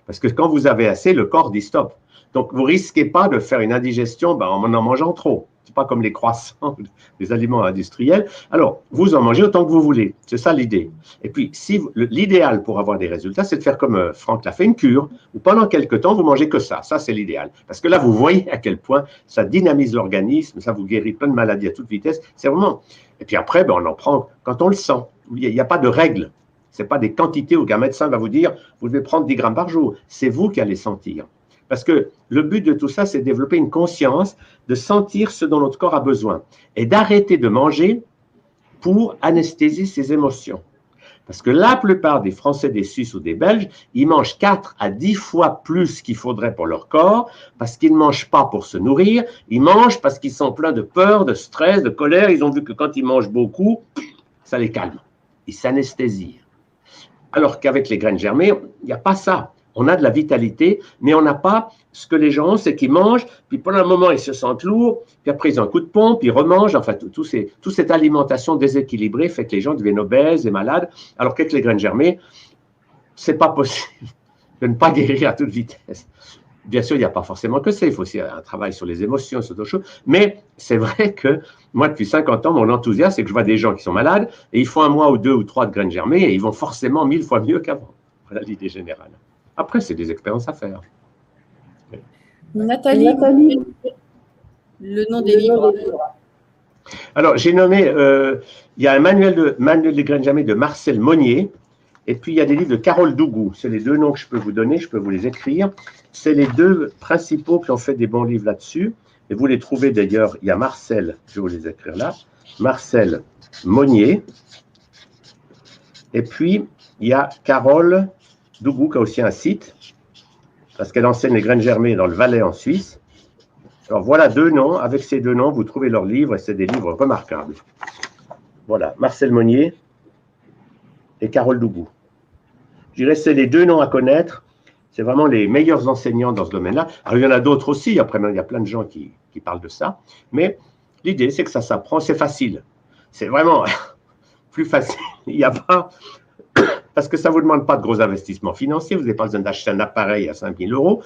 Parce que quand vous avez assez, le corps dit stop. Donc, vous ne risquez pas de faire une indigestion en en mangeant trop. Ce n'est pas comme les croissants, les aliments industriels. Alors, vous en mangez autant que vous voulez. C'est ça l'idée. Et puis, l'idéal pour avoir des résultats, c'est de faire comme Franck l'a fait, une cure, où pendant quelques temps, vous mangez que ça. Ça, c'est l'idéal. Parce que là, vous voyez à quel point ça dynamise l'organisme, ça vous guérit plein de maladies à toute vitesse. C'est vraiment… Et puis après, on en prend quand on le sent. Il n'y a pas de règle. Ce n'est pas des quantités où un médecin va vous dire, vous devez prendre 10 grammes par jour. C'est vous qui allez sentir. Parce que le but de tout ça, c'est de développer une conscience, de sentir ce dont notre corps a besoin et d'arrêter de manger pour anesthésier ses émotions. Parce que la plupart des Français, des Suisses ou des Belges, ils mangent 4 à 10 fois plus qu'il faudrait pour leur corps parce qu'ils ne mangent pas pour se nourrir, ils mangent parce qu'ils sont pleins de peur, de stress, de colère. Ils ont vu que quand ils mangent beaucoup, ça les calme. Ils s'anesthésient. Alors qu'avec les graines germées, il n'y a pas ça. On a de la vitalité, mais on n'a pas ce que les gens ont, c'est qu'ils mangent, puis pendant un moment, ils se sentent lourds, puis après, ils ont un coup de pompe, ils remangent. Enfin, toute cette alimentation déséquilibrée fait que les gens deviennent obèses et malades, alors qu'avec les graines germées, ce n'est pas possible de ne pas guérir à toute vitesse. Bien sûr, il n'y a pas forcément que ça, il faut aussi un travail sur les émotions, sur d'autres choses, mais c'est vrai que moi, depuis 50 ans, mon enthousiasme, c'est que je vois des gens qui sont malades, et ils font 1 mois ou 2 ou 3 de graines germées, et ils vont forcément 1000 fois mieux qu'avant. Voilà l'idée générale. Après, c'est des expériences à faire. Nathalie, le nom des livres. Alors, j'ai nommé, il y a un manuel des graines germées de Marcel Monnier, et puis il y a des livres de Carole Dougou. C'est les 2 noms que je peux vous donner, je peux vous les écrire. C'est les 2 principaux qui ont fait des bons livres là-dessus. Et vous les trouvez d'ailleurs, il y a Marcel, je vais vous les écrire là, Marcel Monnier, et puis il y a Carole Dougou qui a aussi un site, parce qu'elle enseigne les graines germées dans le Valais en Suisse. Alors voilà 2 noms, avec ces 2 noms, vous trouvez leurs livres, et c'est des livres remarquables. Voilà, Marcel Monnier et Carole Dougou. Je dirais que c'est les 2 noms à connaître, C'est vraiment les meilleurs enseignants dans ce domaine-là. Alors, il y en a d'autres aussi. Après, il y a plein de gens qui parlent de ça. Mais l'idée, c'est que ça s'apprend. C'est facile. C'est vraiment plus facile. Il n'y a pas... Parce que ça ne vous demande pas de gros investissements financiers. Vous n'avez pas besoin d'acheter un appareil à 5 000 euros.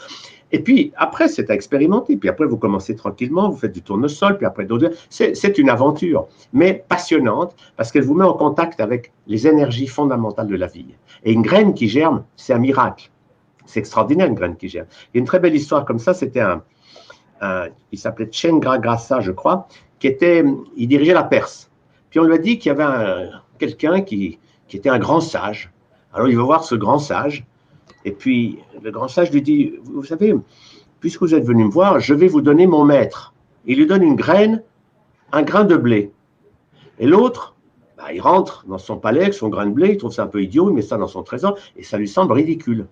Et puis, après, c'est à expérimenter. Puis après, vous commencez tranquillement. Vous faites du tournesol. Puis après, d'autres... C'est une aventure, mais passionnante, parce qu'elle vous met en contact avec les énergies fondamentales de la vie. Et une graine qui germe, c'est un miracle. C'est extraordinaire, une graine qui germe. Il y a une très belle histoire comme ça. C'était il s'appelait Chengragassa, je crois, il dirigeait la Perse. Puis on lui a dit qu'il y avait quelqu'un qui était un grand sage. Alors il va voir ce grand sage. Et puis le grand sage lui dit, vous savez, puisque vous êtes venu me voir, je vais vous donner mon maître. Il lui donne une graine, un grain de blé. Et l'autre, il rentre dans son palais avec son grain de blé, il trouve ça un peu idiot, il met ça dans son trésor, et ça lui semble ridicule.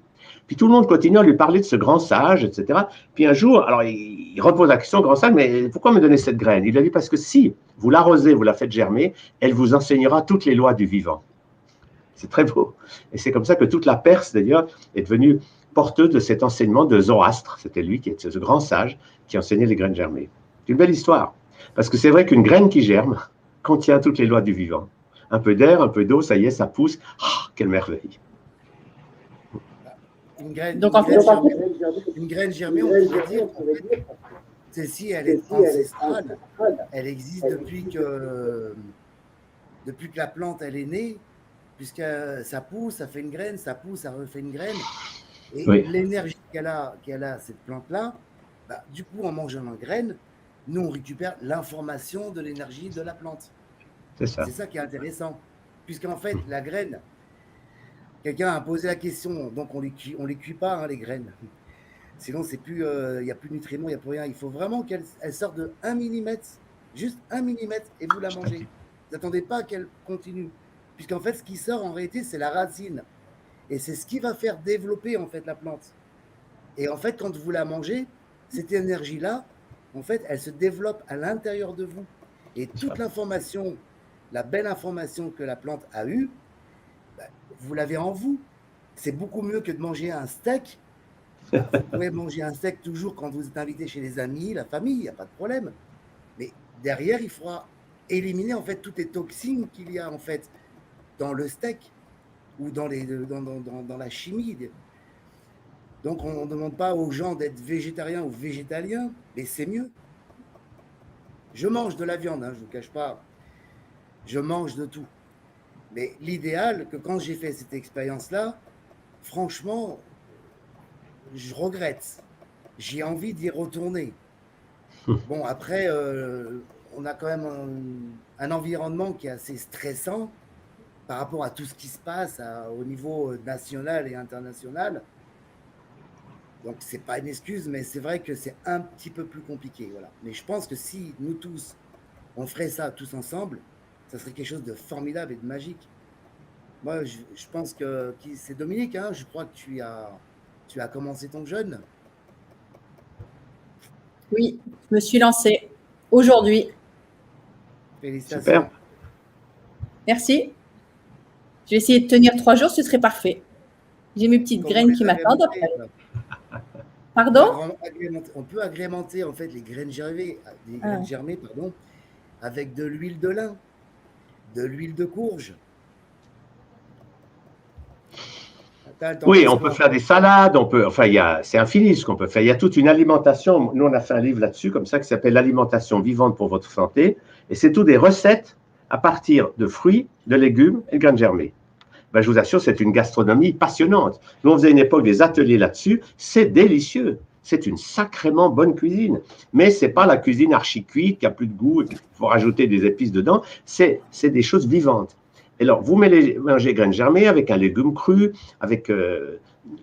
Puis tout le monde continue à lui parler de ce grand sage, etc. Puis un jour, alors il repose la question au grand sage, mais pourquoi me donner cette graine? Il a dit, parce que si vous l'arrosez, vous la faites germer, elle vous enseignera toutes les lois du vivant. C'est très beau. Et c'est comme ça que toute la Perse, d'ailleurs, est devenue porteuse de cet enseignement de Zoroastre. C'était lui qui était ce grand sage qui enseignait les graines germées. C'est une belle histoire. Parce que c'est vrai qu'une graine qui germe contient toutes les lois du vivant. Un peu d'air, un peu d'eau, ça y est, ça pousse. Ah, quelle merveille! Une graine, Donc, en fait, une graine germée, on pourrait dire, celle-ci, elle est ancestrale. Elle existe depuis que la plante, elle est née, puisque ça pousse, ça fait une graine, ça pousse, ça refait une graine. Et Oui. l'énergie qu'elle a, cette plante-là, du coup, en mangeant une graine, nous, on récupère l'information de l'énergie de la plante. C'est ça. C'est ça qui est intéressant. Puisqu'en fait, la graine, quelqu'un a posé la question, donc on les cuit pas, hein, les graines. Sinon, c'est plus, il n'y a plus de nutriments, il n'y a plus rien. Il faut vraiment qu'elle sorte de 1 mm, juste 1 mm, et vous la mangez. Vous n'attendez pas qu'elle continue. Puisqu'en fait, ce qui sort, en réalité, c'est la racine. Et c'est ce qui va faire développer, en fait, la plante. Et en fait, quand vous la mangez, cette énergie-là, en fait, elle se développe à l'intérieur de vous. Et toute l'information, la belle information que la plante a eue, vous l'avez en vous. C'est beaucoup mieux que de manger un steak. Vous pouvez manger un steak toujours quand vous êtes invité chez les amis, la famille, il n'y a pas de problème. Mais derrière, il faudra éliminer en fait toutes les toxines qu'il y a en fait dans le steak ou dans la chimie. Donc, on ne demande pas aux gens d'être végétariens ou végétaliens, mais c'est mieux. Je mange de la viande, hein, je ne vous cache pas. Je mange de tout. Mais l'idéal, que quand j'ai fait cette expérience-là, franchement, je regrette. J'ai envie d'y retourner. Bon, après, on a quand même un environnement qui est assez stressant par rapport à tout ce qui se passe au niveau national et international. Donc, ce n'est pas une excuse, mais c'est vrai que c'est un petit peu plus compliqué. Voilà. Mais je pense que si nous tous, on ferait ça tous ensemble, ça serait quelque chose de formidable et de magique. Moi, je pense que c'est Dominique, hein, je crois que tu as commencé ton jeûne. Oui, je me suis lancée aujourd'hui. Félicitations. Super. Merci. Je vais essayer de tenir 3 jours, ce serait parfait. J'ai mes petites Comment graines les qui m'attendent. agrémenter, Pardon? on peut agrémenter en fait les graines germées, avec de l'huile de lin, de l'huile de courge. Oui, on peut faire des salades, c'est infini ce qu'on peut faire. Il y a toute une alimentation. Nous, on a fait un livre là-dessus, comme ça, qui s'appelle L'alimentation vivante pour votre santé. Et c'est tout des recettes à partir de fruits, de légumes et de graines germées. Je vous assure, c'est une gastronomie passionnante. Nous, on faisait une époque des ateliers là-dessus. C'est délicieux. C'est une sacrément bonne cuisine. Mais ce n'est pas la cuisine archi-cuite qui n'a plus de goût et qu'il faut rajouter des épices dedans. C'est des choses vivantes. Et alors, vous mélangez graines germées avec un légume cru, avec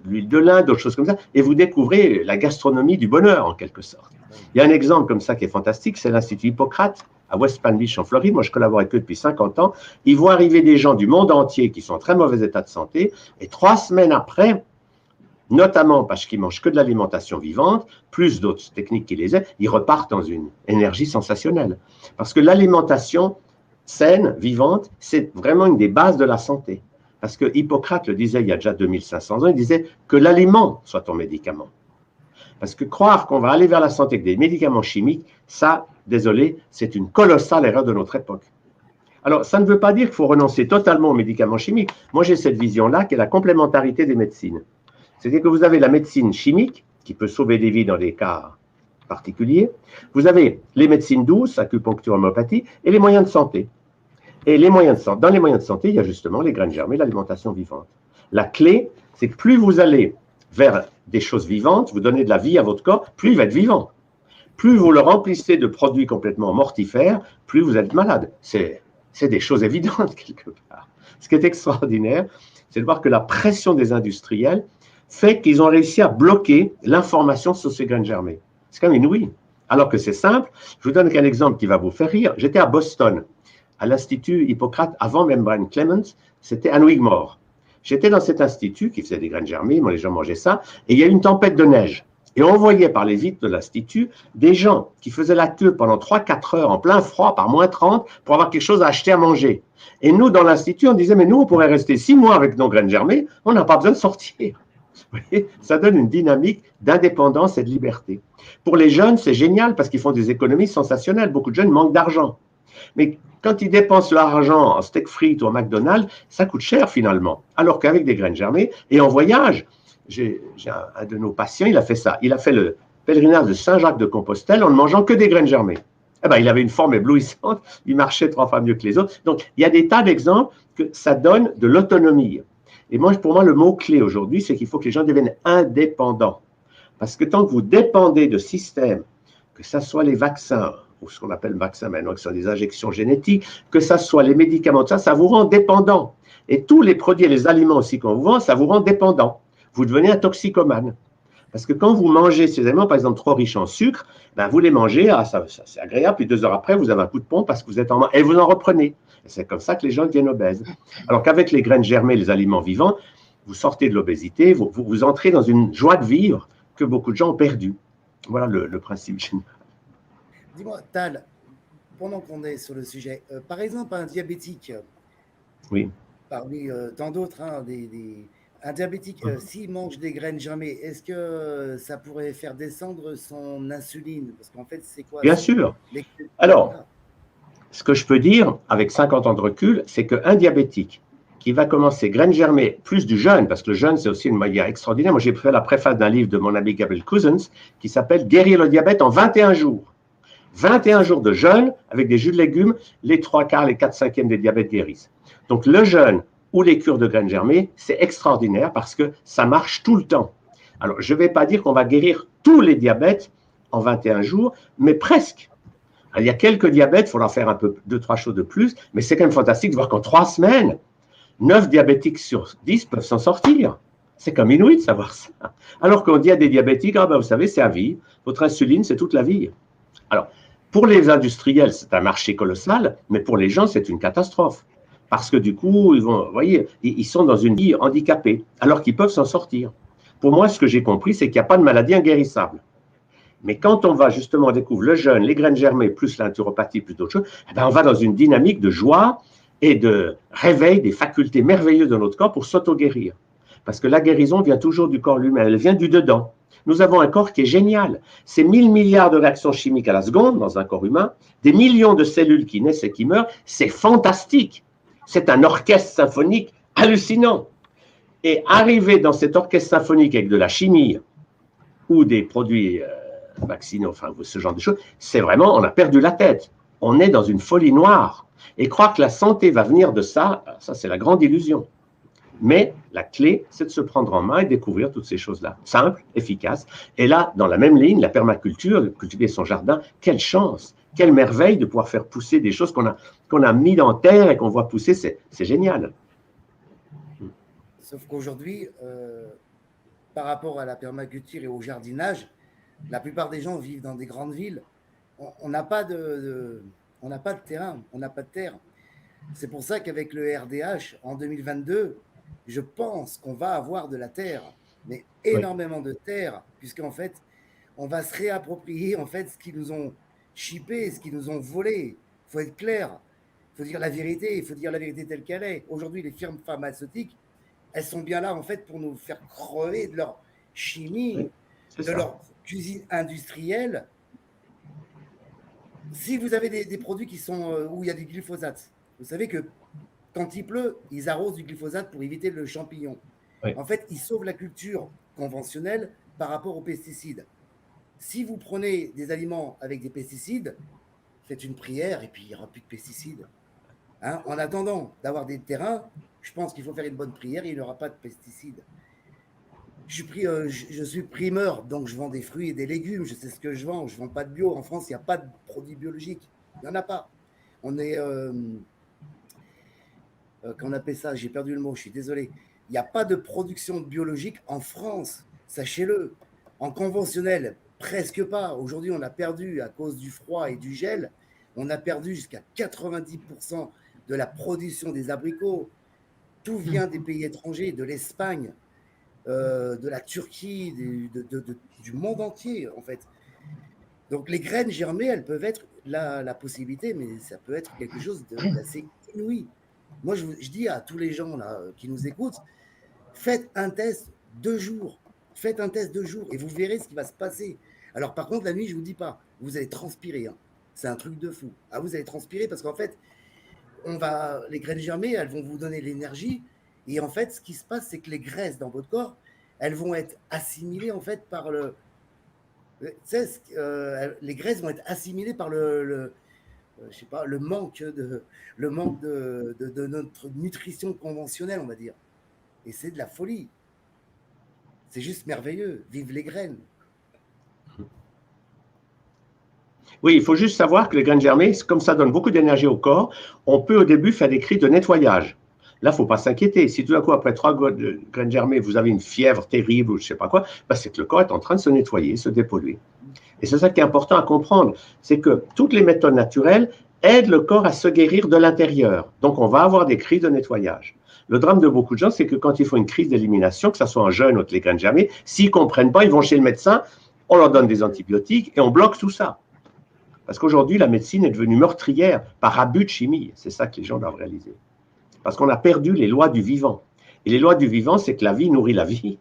l'huile de lin, d'autres choses comme ça, et vous découvrez la gastronomie du bonheur, en quelque sorte. Il y a un exemple comme ça qui est fantastique, c'est l'Institut Hippocrate, à West Palm Beach, en Floride. Moi, je collabore avec eux depuis 50 ans. Ils voient arriver des gens du monde entier qui sont en très mauvais état de santé, et 3 semaines après, notamment parce qu'ils mangent que de l'alimentation vivante, plus d'autres techniques qui les aident, ils repartent dans une énergie sensationnelle. Parce que l'alimentation saine, vivante, c'est vraiment une des bases de la santé. Parce que Hippocrate le disait il y a déjà 2500 ans, il disait que l'aliment soit ton médicament. Parce que croire qu'on va aller vers la santé avec des médicaments chimiques, ça, désolé, c'est une colossale erreur de notre époque. Alors, ça ne veut pas dire qu'il faut renoncer totalement aux médicaments chimiques. Moi, j'ai cette vision-là qui est la complémentarité des médecines. C'est-à-dire que vous avez la médecine chimique, qui peut sauver des vies dans des cas particuliers. Vous avez les médecines douces, acupuncture, homéopathie, et les moyens de santé. Et les moyens de santé, dans les moyens de santé, il y a justement les graines germées, l'alimentation vivante. La clé, c'est que plus vous allez vers des choses vivantes, vous donnez de la vie à votre corps, plus il va être vivant. Plus vous le remplissez de produits complètement mortifères, plus vous êtes malade. C'est des choses évidentes quelque part. Ce qui est extraordinaire, c'est de voir que la pression des industriels fait qu'ils ont réussi à bloquer l'information sur ces graines germées. C'est quand même inouï. Alors que c'est simple. Je vous donne un exemple qui va vous faire rire. J'étais à Boston, à l'Institut Hippocrate, avant même Brian Clemens, c'était Ann Wigmore. J'étais dans cet institut qui faisait des graines germées, moi les gens mangeaient ça, et il y a eu une tempête de neige. Et on voyait par les vitres de l'institut des gens qui faisaient la queue pendant 3-4 heures en plein froid, par moins 30, pour avoir quelque chose à acheter à manger. Et nous, dans l'institut, on disait, mais nous, on pourrait rester 6 mois avec nos graines germées, on n'a pas besoin de sortir. Vous voyez, ça donne une dynamique d'indépendance et de liberté. Pour les jeunes, c'est génial parce qu'ils font des économies sensationnelles. Beaucoup de jeunes manquent d'argent. Mais quand ils dépensent leur argent en steak frites ou au McDonald's, ça coûte cher finalement. Alors qu'avec des graines germées, et en voyage, j'ai un de nos patients, il a fait ça. Il a fait le pèlerinage de Saint-Jacques-de-Compostelle en ne mangeant que des graines germées. Eh ben, il avait une forme éblouissante, il marchait 3 fois mieux que les autres. Donc, il y a des tas d'exemples que ça donne de l'autonomie. Et moi, pour moi, le mot-clé aujourd'hui, c'est qu'il faut que les gens deviennent indépendants. Parce que tant que vous dépendez de systèmes, que ce soit les vaccins, ou ce qu'on appelle vaccins maintenant, que ce soit des injections génétiques, que ce soit les médicaments, ça vous rend dépendant. Et tous les produits et les aliments aussi qu'on vous vend, ça vous rend dépendant. Vous devenez un toxicomane. Parce que quand vous mangez ces aliments, par exemple, trop riches en sucre, ben vous les mangez, c'est agréable, puis 2 heures après, vous avez un coup de pompe parce que vous êtes en manque, et vous en reprenez. Et c'est comme ça que les gens deviennent obèses. Alors qu'avec les graines germées, les aliments vivants, vous sortez de l'obésité, vous entrez dans une joie de vivre que beaucoup de gens ont perdue. Voilà le principe général. Dis-moi, Tal, pendant qu'on est sur le sujet, par exemple, un diabétique, oui. Parmi tant d'autres, hein, un diabétique, s'il mange des graines germées, est-ce que ça pourrait faire descendre son insuline? Parce qu'en fait, c'est quoi? Bien sûr. Alors, ce que je peux dire, avec 50 ans de recul, c'est qu'un diabétique qui va commencer graines germées, plus du jeûne, parce que le jeûne, c'est aussi une manière extraordinaire. Moi, j'ai fait la préface d'un livre de mon ami Gabriel Cousins qui s'appelle « Guérir le diabète en 21 jours ». 21 jours de jeûne avec des jus de légumes, les 3/4, les 4/5 des diabètes guérissent. Donc, le jeûne ou les cures de graines germées, c'est extraordinaire parce que ça marche tout le temps. Alors, je ne vais pas dire qu'on va guérir tous les diabètes en 21 jours, mais presque. Alors, il y a quelques diabètes, il faut leur faire un peu 2-3 choses de plus, mais c'est quand même fantastique de voir qu'en 3 semaines, 9 diabétiques sur 10 peuvent s'en sortir. C'est comme inouï de savoir ça. Alors qu'on dit à des diabétiques, ah ben vous savez, c'est à vie, votre insuline, c'est toute la vie. Alors, pour les industriels, c'est un marché colossal, mais pour les gens, c'est une catastrophe. Parce que du coup, vous voyez, ils sont dans une vie handicapée, alors qu'ils peuvent s'en sortir. Pour moi, ce que j'ai compris, c'est qu'il n'y a pas de maladie inguérissable. Mais quand on va justement découvrir le jeûne, les graines germées, plus la naturopathie, plus d'autres choses, eh ben on va dans une dynamique de joie et de réveil des facultés merveilleuses de notre corps pour s'auto-guérir. Parce que la guérison vient toujours du corps lui-même, elle vient du dedans. Nous avons un corps qui est génial. C'est 1000 milliards de réactions chimiques à la seconde dans un corps humain, des millions de cellules qui naissent et qui meurent. C'est fantastique. C'est un orchestre symphonique hallucinant. Et arriver dans cet orchestre symphonique avec de la chimie ou des produits vaccinaux, enfin ce genre de choses, c'est vraiment, on a perdu la tête. On est dans une folie noire. Et croire que la santé va venir de ça, ça c'est la grande illusion. Mais la clé, c'est de se prendre en main et découvrir toutes ces choses-là, simples, efficaces. Et là, dans la même ligne, la permaculture, cultiver son jardin, quelle chance, quelle merveille de pouvoir faire pousser des choses qu'on a mis dans terre et qu'on voit pousser, c'est génial. Sauf qu'aujourd'hui, par rapport à la permaculture et au jardinage, la plupart des gens vivent dans des grandes villes. On n'a pas de terrain, on n'a pas de terre. C'est pour ça qu'avec le RDH, en 2022, je pense qu'on va avoir de la terre, mais énormément de terre, puisqu'en fait, on va se réapproprier en fait ce qu'ils nous ont chippé, ce qu'ils nous ont volé. Il faut être clair. faut dire la vérité, il faut dire la vérité telle qu'elle est. Aujourd'hui, les firmes pharmaceutiques, elles sont bien là, en fait, pour nous faire crever de leur chimie, Oui, c'est de ça. leur cuisine industrielle. Si vous avez des produits qui sont où il y a du glyphosate, vous savez que quand il pleut, ils arrosent du glyphosate pour éviter le champignon. Oui. En fait, ils sauvent la culture conventionnelle par rapport aux pesticides. Si vous prenez des aliments avec des pesticides, faites une prière et puis il n'y aura plus de pesticides. Hein, en attendant d'avoir des terrains, je pense qu'il faut faire une bonne prière et il n'y aura pas de pesticides. Je suis primeur, donc je vends des fruits et des légumes, je sais ce que je vends. Je ne vends pas de bio. En France, il n'y a pas de produits biologiques. Il n'y en a pas. On est. Qu'on appelle ça, j'ai perdu le mot, je suis désolé. Il n'y a pas de production biologique en France, sachez-le. En conventionnel, presque pas. Aujourd'hui, on a perdu, à cause du froid et du gel, on a perdu jusqu'à 90% de la production des abricots. Tout vient des pays étrangers, de l'Espagne, de la Turquie, du monde entier, en fait. Donc, les graines germées, elles peuvent être la possibilité, mais ça peut être quelque chose d'assez inouï. Moi, je dis à tous les gens là, qui nous écoutent, faites un test 2 jours. Faites un test 2 jours et vous verrez ce qui va se passer. Alors, par contre, la nuit, je ne vous dis pas, vous allez transpirer. Hein. C'est un truc de fou. Ah, vous allez transpirer parce qu'en fait, les graines germées, elles vont vous donner l'énergie. Et en fait, ce qui se passe, c'est que les graisses dans votre corps, elles vont être assimilées en fait par le. Les graisses vont être assimilées par je sais pas, le manque de notre nutrition conventionnelle, on va dire. Et c'est de la folie. C'est juste merveilleux. Vive les graines. Oui, il faut juste savoir que les graines germées, comme ça donne beaucoup d'énergie au corps, on peut au début faire des cris de nettoyage. Là, il ne faut pas s'inquiéter. Si tout d'un coup, après 3 graines germées, vous avez une fièvre terrible ou je ne sais pas quoi, ben c'est que le corps est en train de se nettoyer, se dépolluer. Et c'est ça qui est important à comprendre, c'est que toutes les méthodes naturelles aident le corps à se guérir de l'intérieur. Donc, on va avoir des cris de nettoyage. Le drame de beaucoup de gens, c'est que quand ils font une crise d'élimination, que ce soit en jeûne ou les graines germées, s'ils ne comprennent pas, ils vont chez le médecin, on leur donne des antibiotiques et on bloque tout ça. Parce qu'aujourd'hui, la médecine est devenue meurtrière par abus de chimie. C'est ça que les gens doivent réaliser. Parce qu'on a perdu les lois du vivant. Et les lois du vivant, c'est que la vie nourrit la vie,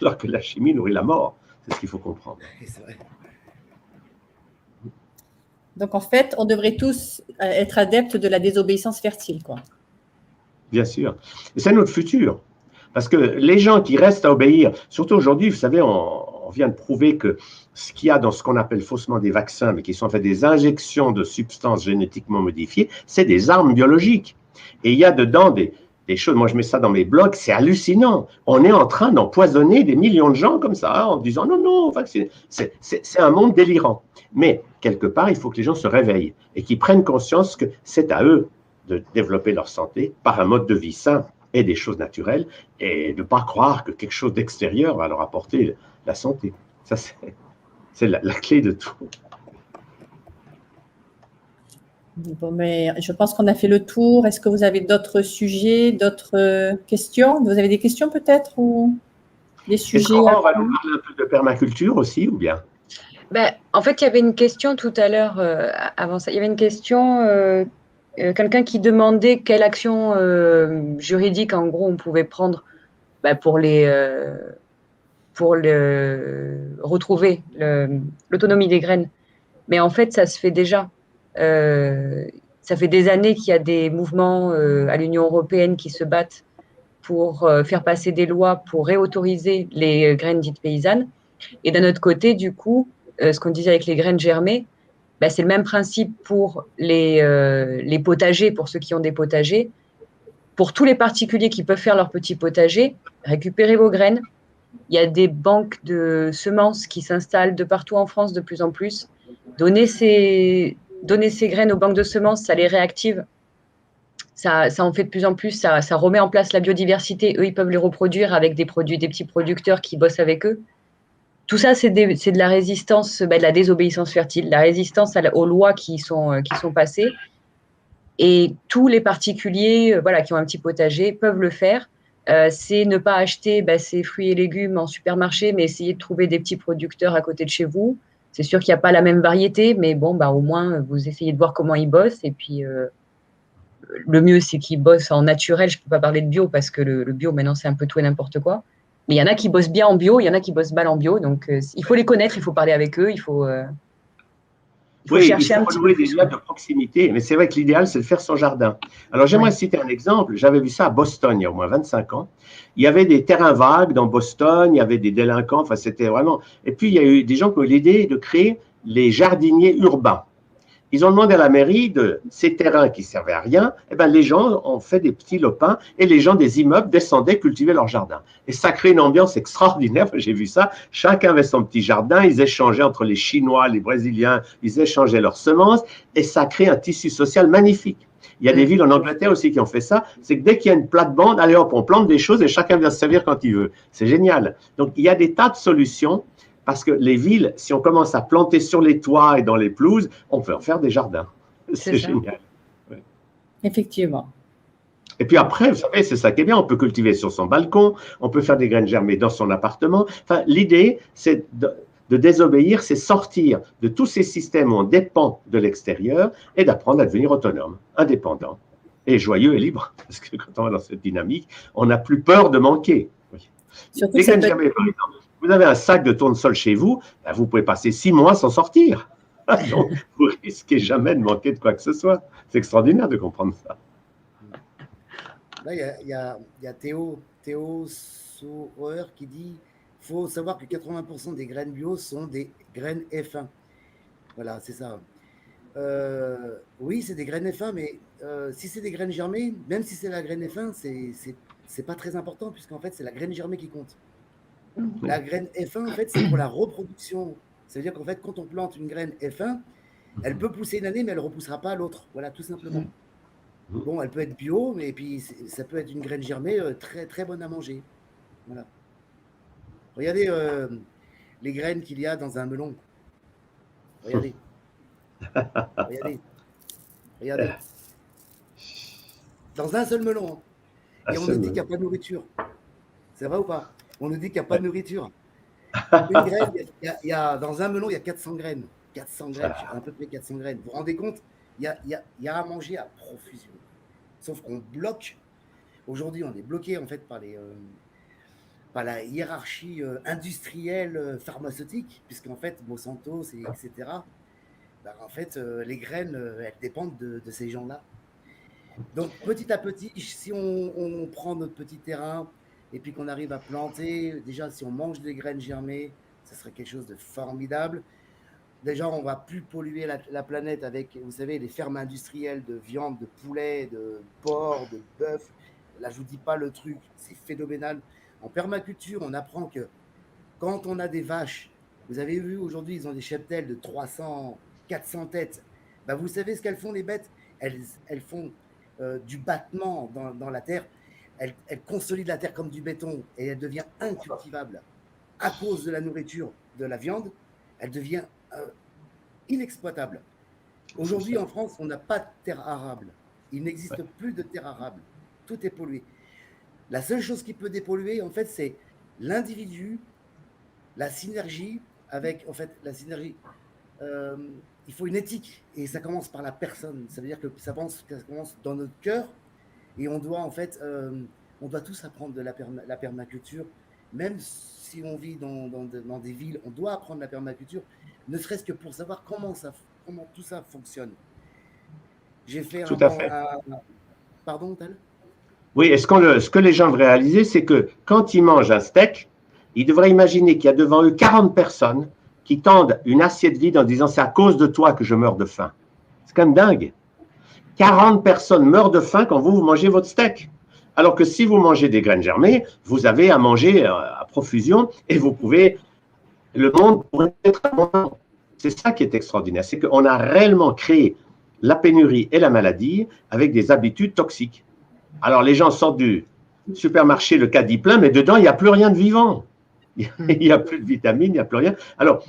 alors que la chimie nourrit la mort. C'est ce qu'il faut comprendre. C'est vrai. Donc, en fait, on devrait tous être adeptes de la désobéissance fertile, quoi. Bien sûr. Et c'est notre futur. Parce que les gens qui restent à obéir, surtout aujourd'hui, vous savez, on vient de prouver que ce qu'il y a dans ce qu'on appelle faussement des vaccins, mais qui sont en fait des injections de substances génétiquement modifiées, c'est des armes biologiques. Et il y a dedans des choses, moi je mets ça dans mes blogs, c'est hallucinant. On est en train d'empoisonner des millions de gens comme ça, en disant non, non, c'est un monde délirant. Mais quelque part, il faut que les gens se réveillent et qu'ils prennent conscience que c'est à eux de développer leur santé par un mode de vie sain et des choses naturelles, et de ne pas croire que quelque chose d'extérieur va leur apporter la santé. Ça, c'est la clé de tout. Bon, mais je pense qu'on a fait le tour. Est-ce que vous avez d'autres sujets, d'autres questions? Vous avez des questions peut-être ou des sujets? On va nous parler un peu de permaculture aussi, ou bien? En fait, il y avait une question tout à l'heure, avant ça. Il y avait une question, quelqu'un qui demandait quelle action juridique, en gros, on pouvait prendre pour retrouver l'autonomie des graines. Mais en fait, ça se fait déjà. Ça fait des années qu'il y a des mouvements à l'Union européenne qui se battent pour faire passer des lois pour réautoriser les graines dites paysannes. Et d'un autre côté, du coup, ce qu'on disait avec les graines germées, c'est le même principe pour les potagers, pour ceux qui ont des potagers. Pour tous les particuliers qui peuvent faire leur petit potager, récupérez vos graines. Il y a des banques de semences qui s'installent de partout en France de plus en plus. Donnez ces graines aux banques de semences, ça les réactive. Ça en fait de plus en plus, ça remet en place la biodiversité. Eux, ils peuvent les reproduire avec des petits producteurs qui bossent avec eux. Tout ça, c'est de la résistance, de la désobéissance fertile, la résistance aux lois qui sont passées. Et tous les particuliers qui ont un petit potager peuvent le faire. C'est ne pas acheter ces fruits et légumes en supermarché, mais essayer de trouver des petits producteurs à côté de chez vous. C'est sûr qu'il n'y a pas la même variété, mais bon, au moins, vous essayez de voir comment ils bossent. Et puis, le mieux, c'est qu'ils bossent en naturel. Je ne peux pas parler de bio parce que le bio, maintenant, c'est un peu tout et n'importe quoi. Mais il y en a qui bossent bien en bio, il y en a qui bossent mal en bio. Donc, il faut les connaître, il faut parler avec eux, il faut chercher un petit peu renouer plus. des liens de proximité. Mais c'est vrai que l'idéal, c'est de faire son jardin. Alors, j'aimerais citer un exemple. J'avais vu ça à Boston il y a au moins 25 ans. Il y avait des terrains vagues dans Boston, il y avait des délinquants. Enfin, c'était vraiment. Et puis, il y a eu des gens qui ont eu l'idée de créer les jardiniers urbains. Ils ont demandé à la mairie de ces terrains qui servaient à rien, eh ben les gens ont fait des petits lopins et les gens des immeubles descendaient cultiver leur jardin. Et ça crée une ambiance extraordinaire. J'ai vu ça. Chacun avait son petit jardin. Ils échangeaient entre les Chinois, les Brésiliens. Ils échangeaient leurs semences et ça crée un tissu social magnifique. Il y a des villes en Angleterre aussi qui ont fait ça. C'est que dès qu'il y a une plate-bande, allez hop, on plante des choses et chacun vient se servir quand il veut. C'est génial. Donc il y a des tas de solutions. Parce que les villes, si on commence à planter sur les toits et dans les pelouses, on peut en faire des jardins. C'est génial. Ouais. Effectivement. Et puis après, vous savez, c'est ça qui est bien. On peut cultiver sur son balcon, on peut faire des graines germées dans son appartement. Enfin, l'idée, c'est de désobéir, c'est sortir de tous ces systèmes où on dépend de l'extérieur et d'apprendre à devenir autonome, indépendant et joyeux et libre. Parce que quand on est dans cette dynamique, on n'a plus peur de manquer. Surtout les graines germées, par exemple. Vous avez un sac de tournesol chez vous, ben vous pouvez passer 6 mois sans sortir. Donc, vous risquez jamais de manquer de quoi que ce soit. C'est extraordinaire de comprendre ça. Là, il y a Théo Sauer qui dit qu'il faut savoir que 80% des graines bio sont des graines F1. Voilà, c'est ça. Oui, c'est des graines F1, mais si c'est des graines germées, même si c'est la graine F1, c'est pas très important, puisqu'en fait, c'est la graine germée qui compte. La graine F1, en fait, c'est pour la reproduction. Ça veut dire qu'en fait, quand on plante une graine F1, elle peut pousser une année, mais elle ne repoussera pas l'autre. Voilà, tout simplement. Bon, elle peut être bio, mais puis ça peut être une graine germée très, très bonne à manger. Voilà. Regardez les graines qu'il y a dans un melon. Regardez. Regardez. Dans un seul melon. Et on nous dit qu'il n'y a pas de nourriture. C'est vrai ou pas? On nous dit qu'il n'y a pas de nourriture. Une graine, dans un melon, il y a 400 graines. 400 graines, à peu près 400 graines. Vous vous rendez compte? Il y a à manger à profusion. Sauf qu'on bloque. Aujourd'hui, on est bloqué en fait par la hiérarchie industrielle pharmaceutique, puisqu'en fait, Monsanto, etc. Ben, en fait, les graines, elles dépendent de ces gens-là. Donc, petit à petit, si on prend notre petit terrain et puis qu'on arrive à planter, déjà, si on mange des graines germées, ça serait quelque chose de formidable. Déjà, on ne va plus polluer la planète avec, vous savez, les fermes industrielles de viande, de poulet, de porc, de bœuf. Là, je ne vous dis pas le truc, c'est phénoménal. En permaculture, on apprend que quand on a des vaches, vous avez vu aujourd'hui, ils ont des cheptels de 300, 400 têtes. Ben, vous savez ce qu'elles font, les bêtes? Elles font du battement dans la terre. Elle consolide la terre comme du béton et elle devient incultivable. À cause de la nourriture, de la viande, elle devient inexploitable. Aujourd'hui, en France, on n'a pas de terre arable. Il n'existe plus de terre arable. Tout est pollué. La seule chose qui peut dépolluer, en fait, c'est l'individu, la synergie avec, en fait, la synergie. Il faut une éthique et ça commence par la personne. Ça veut dire que ça commence dans notre cœur et on doit, en fait, on doit tous apprendre de la permaculture. Même si on vit dans des villes, on doit apprendre la permaculture, ne serait-ce que pour savoir comment tout ça fonctionne. J'ai fait Pardon, Tal? Oui, et ce que les gens devraient réaliser, c'est que quand ils mangent un steak, ils devraient imaginer qu'il y a devant eux 40 personnes qui tendent une assiette vide en disant « c'est à cause de toi que je meurs de faim ». C'est quand même dingue. 40 personnes meurent de faim quand vous mangez votre steak. Alors que si vous mangez des graines germées, vous avez à manger à profusion et vous pouvez… Le monde pourrait être abondant. C'est ça qui est extraordinaire. C'est qu'on a réellement créé la pénurie et la maladie avec des habitudes toxiques. Alors les gens sortent du supermarché, le caddie plein, mais dedans, il n'y a plus rien de vivant. Il n'y a plus de vitamines, il n'y a plus rien. Alors,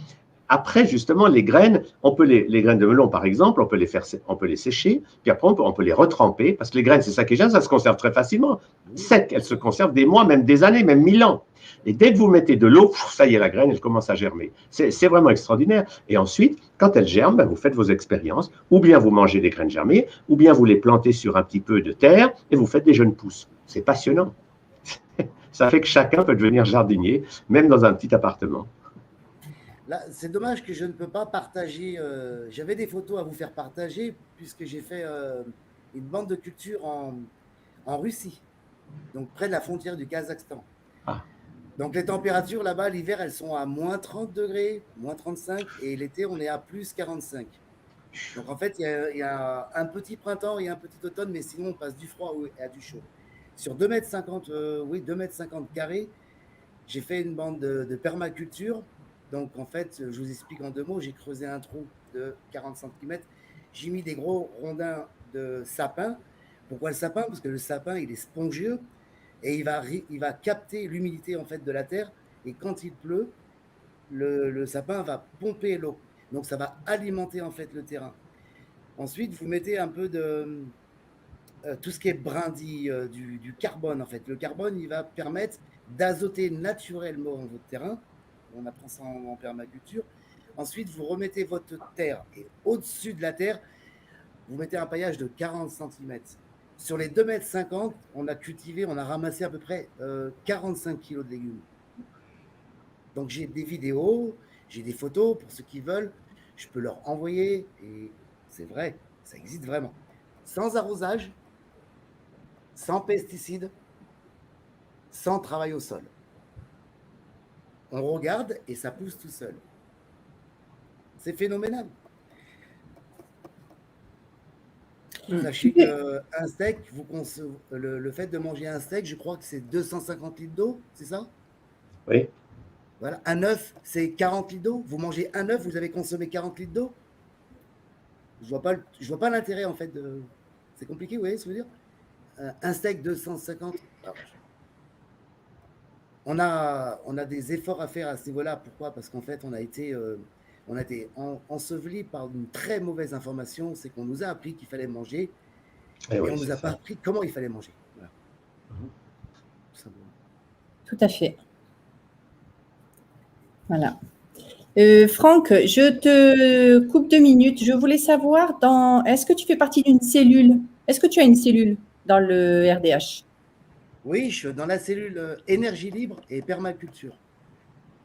Après, justement, les graines, les graines de melon, par exemple, on peut les sécher, puis après, on peut les retremper, parce que les graines, c'est ça qui est génial, ça se conserve très facilement. Sec, elles se conservent des mois, même des années, même 1000 ans. Et dès que vous mettez de l'eau, ça y est, la graine, elle commence à germer. C'est vraiment extraordinaire. Et ensuite, quand elle germe, vous faites vos expériences, ou bien vous mangez des graines germées, ou bien vous les plantez sur un petit peu de terre, et vous faites des jeunes pousses. C'est passionnant. Ça fait que chacun peut devenir jardinier, même dans un petit appartement. Là, c'est dommage que je ne peux pas partager. J'avais des photos à vous faire partager, puisque j'ai fait une bande de culture en Russie, donc près de la frontière du Kazakhstan. Ah. Donc les températures là-bas, l'hiver, elles sont à moins 30 degrés, moins 35, et l'été, on est à plus 45. Donc en fait, il y a un petit printemps et un petit automne, mais sinon, on passe du froid à du chaud. Sur 2,50 m, 2,50 m carrés, j'ai fait une bande de permaculture. Donc en fait, je vous explique en 2 mots, j'ai creusé un trou de 40 cm, j'ai mis des gros rondins de sapin. Pourquoi le sapin? Parce que le sapin, il est spongieux et il va capter l'humidité en fait de la terre, et quand il pleut, le sapin va pomper l'eau. Donc ça va alimenter en fait le terrain. Ensuite, vous mettez un peu de tout ce qui est brindille, du carbone en fait. Le carbone, il va permettre d'azoter naturellement votre terrain. On apprend ça en permaculture. Ensuite, vous remettez votre terre, et au-dessus de la terre, vous mettez un paillage de 40 cm. Sur les 2,50 m, on a ramassé à peu près 45 kg de légumes. Donc j'ai des vidéos, j'ai des photos pour ceux qui veulent. Je peux leur envoyer, et c'est vrai, ça existe vraiment. Sans arrosage, sans pesticides, sans travail au sol. On regarde et ça pousse tout seul. C'est phénoménal. Sachez qu'un steak, le fait de manger un steak, je crois que c'est 250 litres d'eau, c'est ça? Oui. Voilà. Un œuf, c'est 40 litres d'eau. Vous mangez un œuf, vous avez consommé 40 litres d'eau. Je vois pas l'intérêt en fait de. C'est compliqué, vous voyez ce que je veux dire? Un steak 250. Alors, on a des efforts à faire à ce niveau-là. Pourquoi? Parce qu'en fait, on a été ensevelis par une très mauvaise information. C'est qu'on nous a appris qu'il fallait manger, et oui, on nous a pas appris comment il fallait manger. Voilà. Tout à fait. Voilà. Franck, je te coupe 2 minutes. Je voulais savoir, est-ce que tu fais partie d'une cellule? Est-ce que tu as une cellule dans le RDH? Oui, je suis dans la cellule énergie libre et permaculture.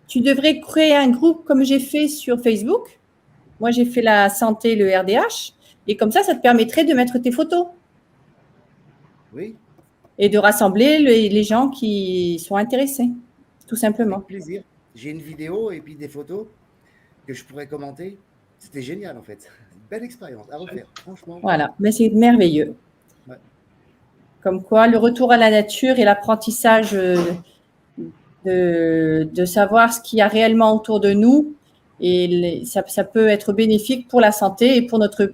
Tu devrais créer un groupe comme j'ai fait sur Facebook. Moi, j'ai fait la santé, le RDH. Et comme ça te permettrait de mettre tes photos. Oui. Et de rassembler les gens qui sont intéressés, tout simplement. Avec plaisir. J'ai une vidéo et puis des photos que je pourrais commenter. C'était génial, en fait. Une belle expérience à refaire, franchement. Voilà, mais c'est merveilleux. Ouais. Comme quoi, le retour à la nature et l'apprentissage de savoir ce qu'il y a réellement autour de nous, et ça peut être bénéfique pour la santé et pour notre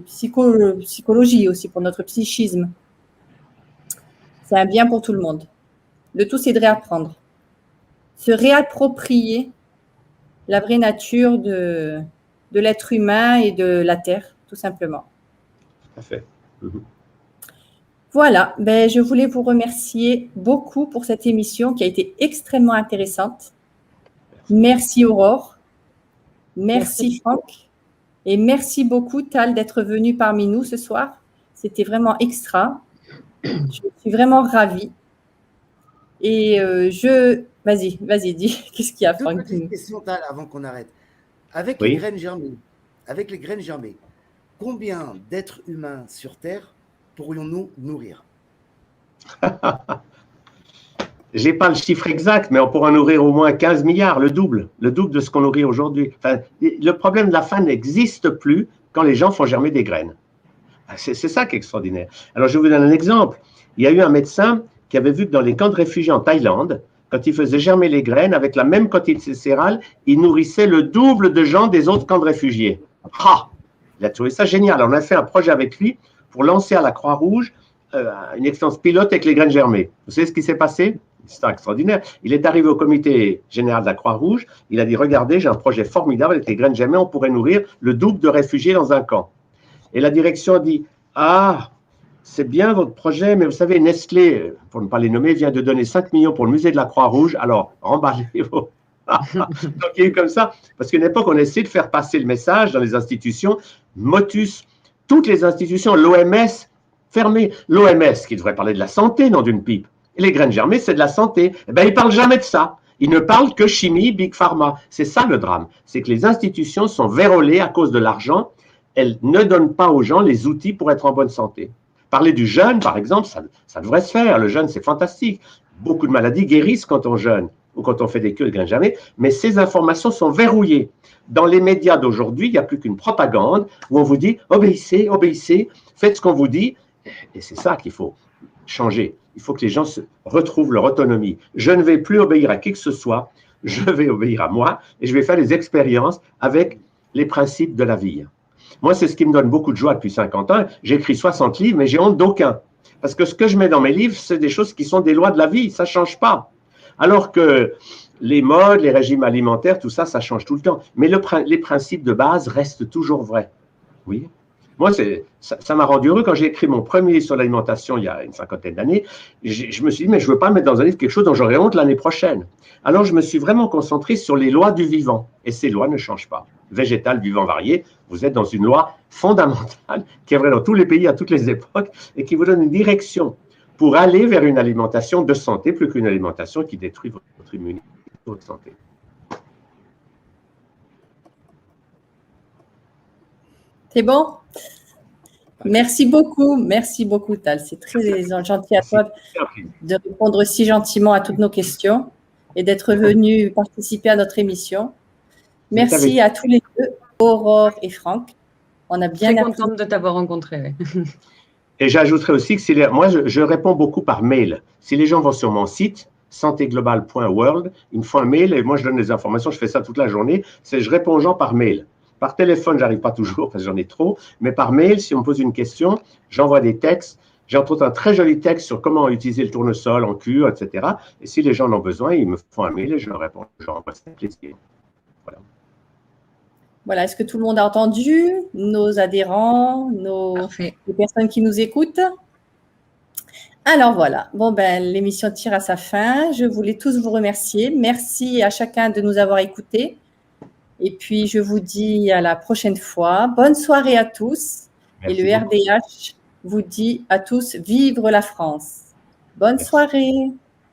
psychologie aussi, pour notre psychisme. C'est un bien pour tout le monde. Le tout, c'est de réapprendre. Se réapproprier la vraie nature de l'être humain et de la terre, tout simplement. Tout à fait. Voilà, je voulais vous remercier beaucoup pour cette émission qui a été extrêmement intéressante. Merci Aurore, merci Franck, et merci beaucoup Tal d'être venu parmi nous ce soir. C'était vraiment extra. Je suis vraiment ravie. Et vas-y, dis, qu'est-ce qu'il y a, Franck? Deux petites questions, Tal, avant qu'on arrête. Avec les graines germées, combien d'êtres humains sur Terre pourrions-nous nourrir? Je n'ai pas le chiffre exact, mais on pourra nourrir au moins 15 milliards, le double de ce qu'on nourrit aujourd'hui. Enfin, le problème de la faim n'existe plus quand les gens font germer des graines. C'est ça qui est extraordinaire. Alors, je vous donne un exemple. Il y a eu un médecin qui avait vu que dans les camps de réfugiés en Thaïlande, quand il faisait germer les graines, avec la même quantité de céréales, il nourrissait le double de gens des autres camps de réfugiés. Ah! Il a trouvé ça génial. On a fait un projet avec lui pour lancer à la Croix-Rouge une expérience pilote avec les graines germées. Vous savez ce qui s'est passé? histoire extraordinaire. Il est arrivé au comité général de la Croix-Rouge, il a dit, regardez, j'ai un projet formidable avec les graines germées, on pourrait nourrir le double de réfugiés dans un camp. Et la direction a dit, ah, c'est bien votre projet, mais vous savez, Nestlé, pour ne pas les nommer, vient de donner 5 millions pour le musée de la Croix-Rouge, alors remballez-vous. Donc il y a eu comme ça, parce qu'à une époque, on essayait de faire passer le message dans les institutions, motus, toutes les institutions, l'OMS, fermées. L'OMS, qui devrait parler de la santé, non d'une pipe. Et les graines germées, c'est de la santé. Eh bien, ils ne parlent jamais de ça. Ils ne parlent que chimie, big pharma. C'est ça le drame. C'est que les institutions sont vérolées à cause de l'argent. Elles ne donnent pas aux gens les outils pour être en bonne santé. Parler du jeûne, par exemple, ça devrait se faire. Le jeûne, c'est fantastique. Beaucoup de maladies guérissent quand on jeûne ou quand on fait des cures de graines germées, mais ces informations sont verrouillées. Dans les médias d'aujourd'hui, il n'y a plus qu'une propagande où on vous dit « obéissez, obéissez, faites ce qu'on vous dit ». Et c'est ça qu'il faut changer. Il faut que les gens se retrouvent leur autonomie. Je ne vais plus obéir à qui que ce soit, je vais obéir à moi et je vais faire des expériences avec les principes de la vie. Moi, c'est ce qui me donne beaucoup de joie depuis 50 ans. J'ai écrit 60 livres, mais j'ai honte d'aucun. Parce que ce que je mets dans mes livres, c'est des choses qui sont des lois de la vie, ça ne change pas. Alors que les modes, les régimes alimentaires, tout ça, ça change tout le temps. Mais les principes de base restent toujours vrais. Oui. Moi, ça m'a rendu heureux quand j'ai écrit mon premier livre sur l'alimentation il y a une 50aine d'années. Je me suis dit, mais je ne veux pas mettre dans un livre quelque chose dont j'aurai honte l'année prochaine. Alors, je me suis vraiment concentré sur les lois du vivant. Et ces lois ne changent pas. Végétal, vivant, varié, vous êtes dans une loi fondamentale qui est vraie dans tous les pays, à toutes les époques, et qui vous donne une direction pour aller vers une alimentation de santé, plus qu'une alimentation qui détruit votre immunité, votre santé. C'est bon? Merci beaucoup Tal. C'est très gentil à toi de répondre si gentiment à toutes nos questions et d'être venu participer à notre émission. Merci à tous les deux, Aurore et Franck. On a bien très contente de t'avoir rencontré. Et j'ajouterais aussi que moi, je réponds beaucoup par mail. Si les gens vont sur mon site, santéglobale.world, ils me font un mail et moi, je donne des informations. Je fais ça toute la journée. Je réponds aux gens par mail. Par téléphone, j'arrive pas toujours parce que j'en ai trop. Mais par mail, si on me pose une question, j'envoie des textes. J'ai entre autres un très joli texte sur comment utiliser le tournesol en cure, etc. Et si les gens en ont besoin, ils me font un mail et je leur réponds. J'envoie ça avec plaisir. Voilà. Voilà, est-ce que tout le monde a entendu? Nos adhérents, les personnes qui nous écoutent? Alors voilà, bon ben l'émission tire à sa fin. Je voulais tous vous remercier. Merci à chacun de nous avoir écoutés. Et puis je vous dis à la prochaine fois. Bonne soirée à tous. Merci et le beaucoup. RDH vous dit à tous, vive la France. Bonne soirée.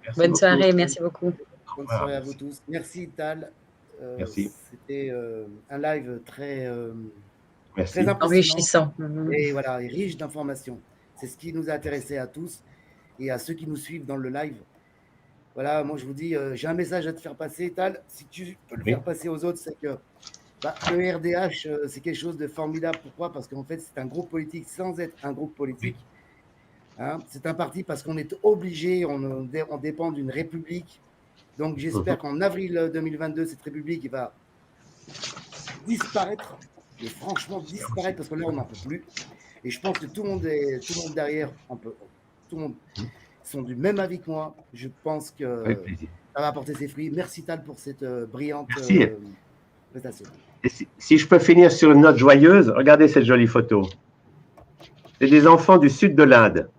Merci Bonne soirée, merci beaucoup. Bonne soirée à vous tous. Merci Tal. Merci. C'était un live très enrichissant et voilà, et riche d'informations. C'est ce qui nous a intéressés à tous et à ceux qui nous suivent dans le live. Voilà, moi je vous dis, j'ai un message à te faire passer, Tal. Si tu peux le faire passer aux autres, c'est que le RDH, c'est quelque chose de formidable. Pourquoi? Parce qu'en fait, c'est un groupe politique sans être un groupe politique. Hein, c'est un parti parce qu'on est obligé, on dépend d'une république. Donc, j'espère qu'en avril 2022, cette république va disparaître, et franchement disparaître, parce que là, on n'en peut plus. Et je pense que tout le monde derrière, tout le monde sont du même avis que moi. Je pense que ça va apporter ses fruits. Merci Tal pour cette brillante présentation. Si je peux finir sur une note joyeuse, regardez cette jolie photo. C'est des enfants du sud de l'Inde.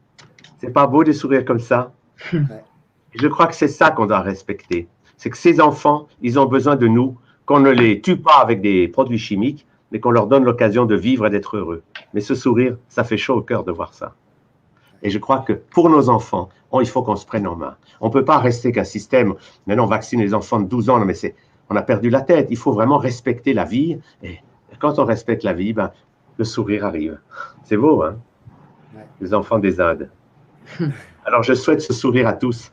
C'est pas beau de sourire comme ça? Ouais. Je crois que c'est ça qu'on doit respecter. C'est que ces enfants, ils ont besoin de nous, qu'on ne les tue pas avec des produits chimiques, mais qu'on leur donne l'occasion de vivre et d'être heureux. Mais ce sourire, ça fait chaud au cœur de voir ça. Et je crois que pour nos enfants, il faut qu'on se prenne en main. On ne peut pas rester qu'un système, maintenant on vaccine les enfants de 12 ans, non, mais on a perdu la tête. Il faut vraiment respecter la vie. Et quand on respecte la vie, le sourire arrive. C'est beau, hein? Ouais. Les enfants des Indes. Alors je souhaite ce sourire à tous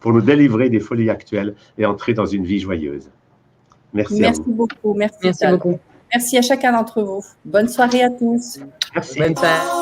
pour nous délivrer des folies actuelles et entrer dans une vie joyeuse. Merci à vous. Merci beaucoup. Merci à chacun d'entre vous. Bonne soirée à tous. Merci. Bonne soirée.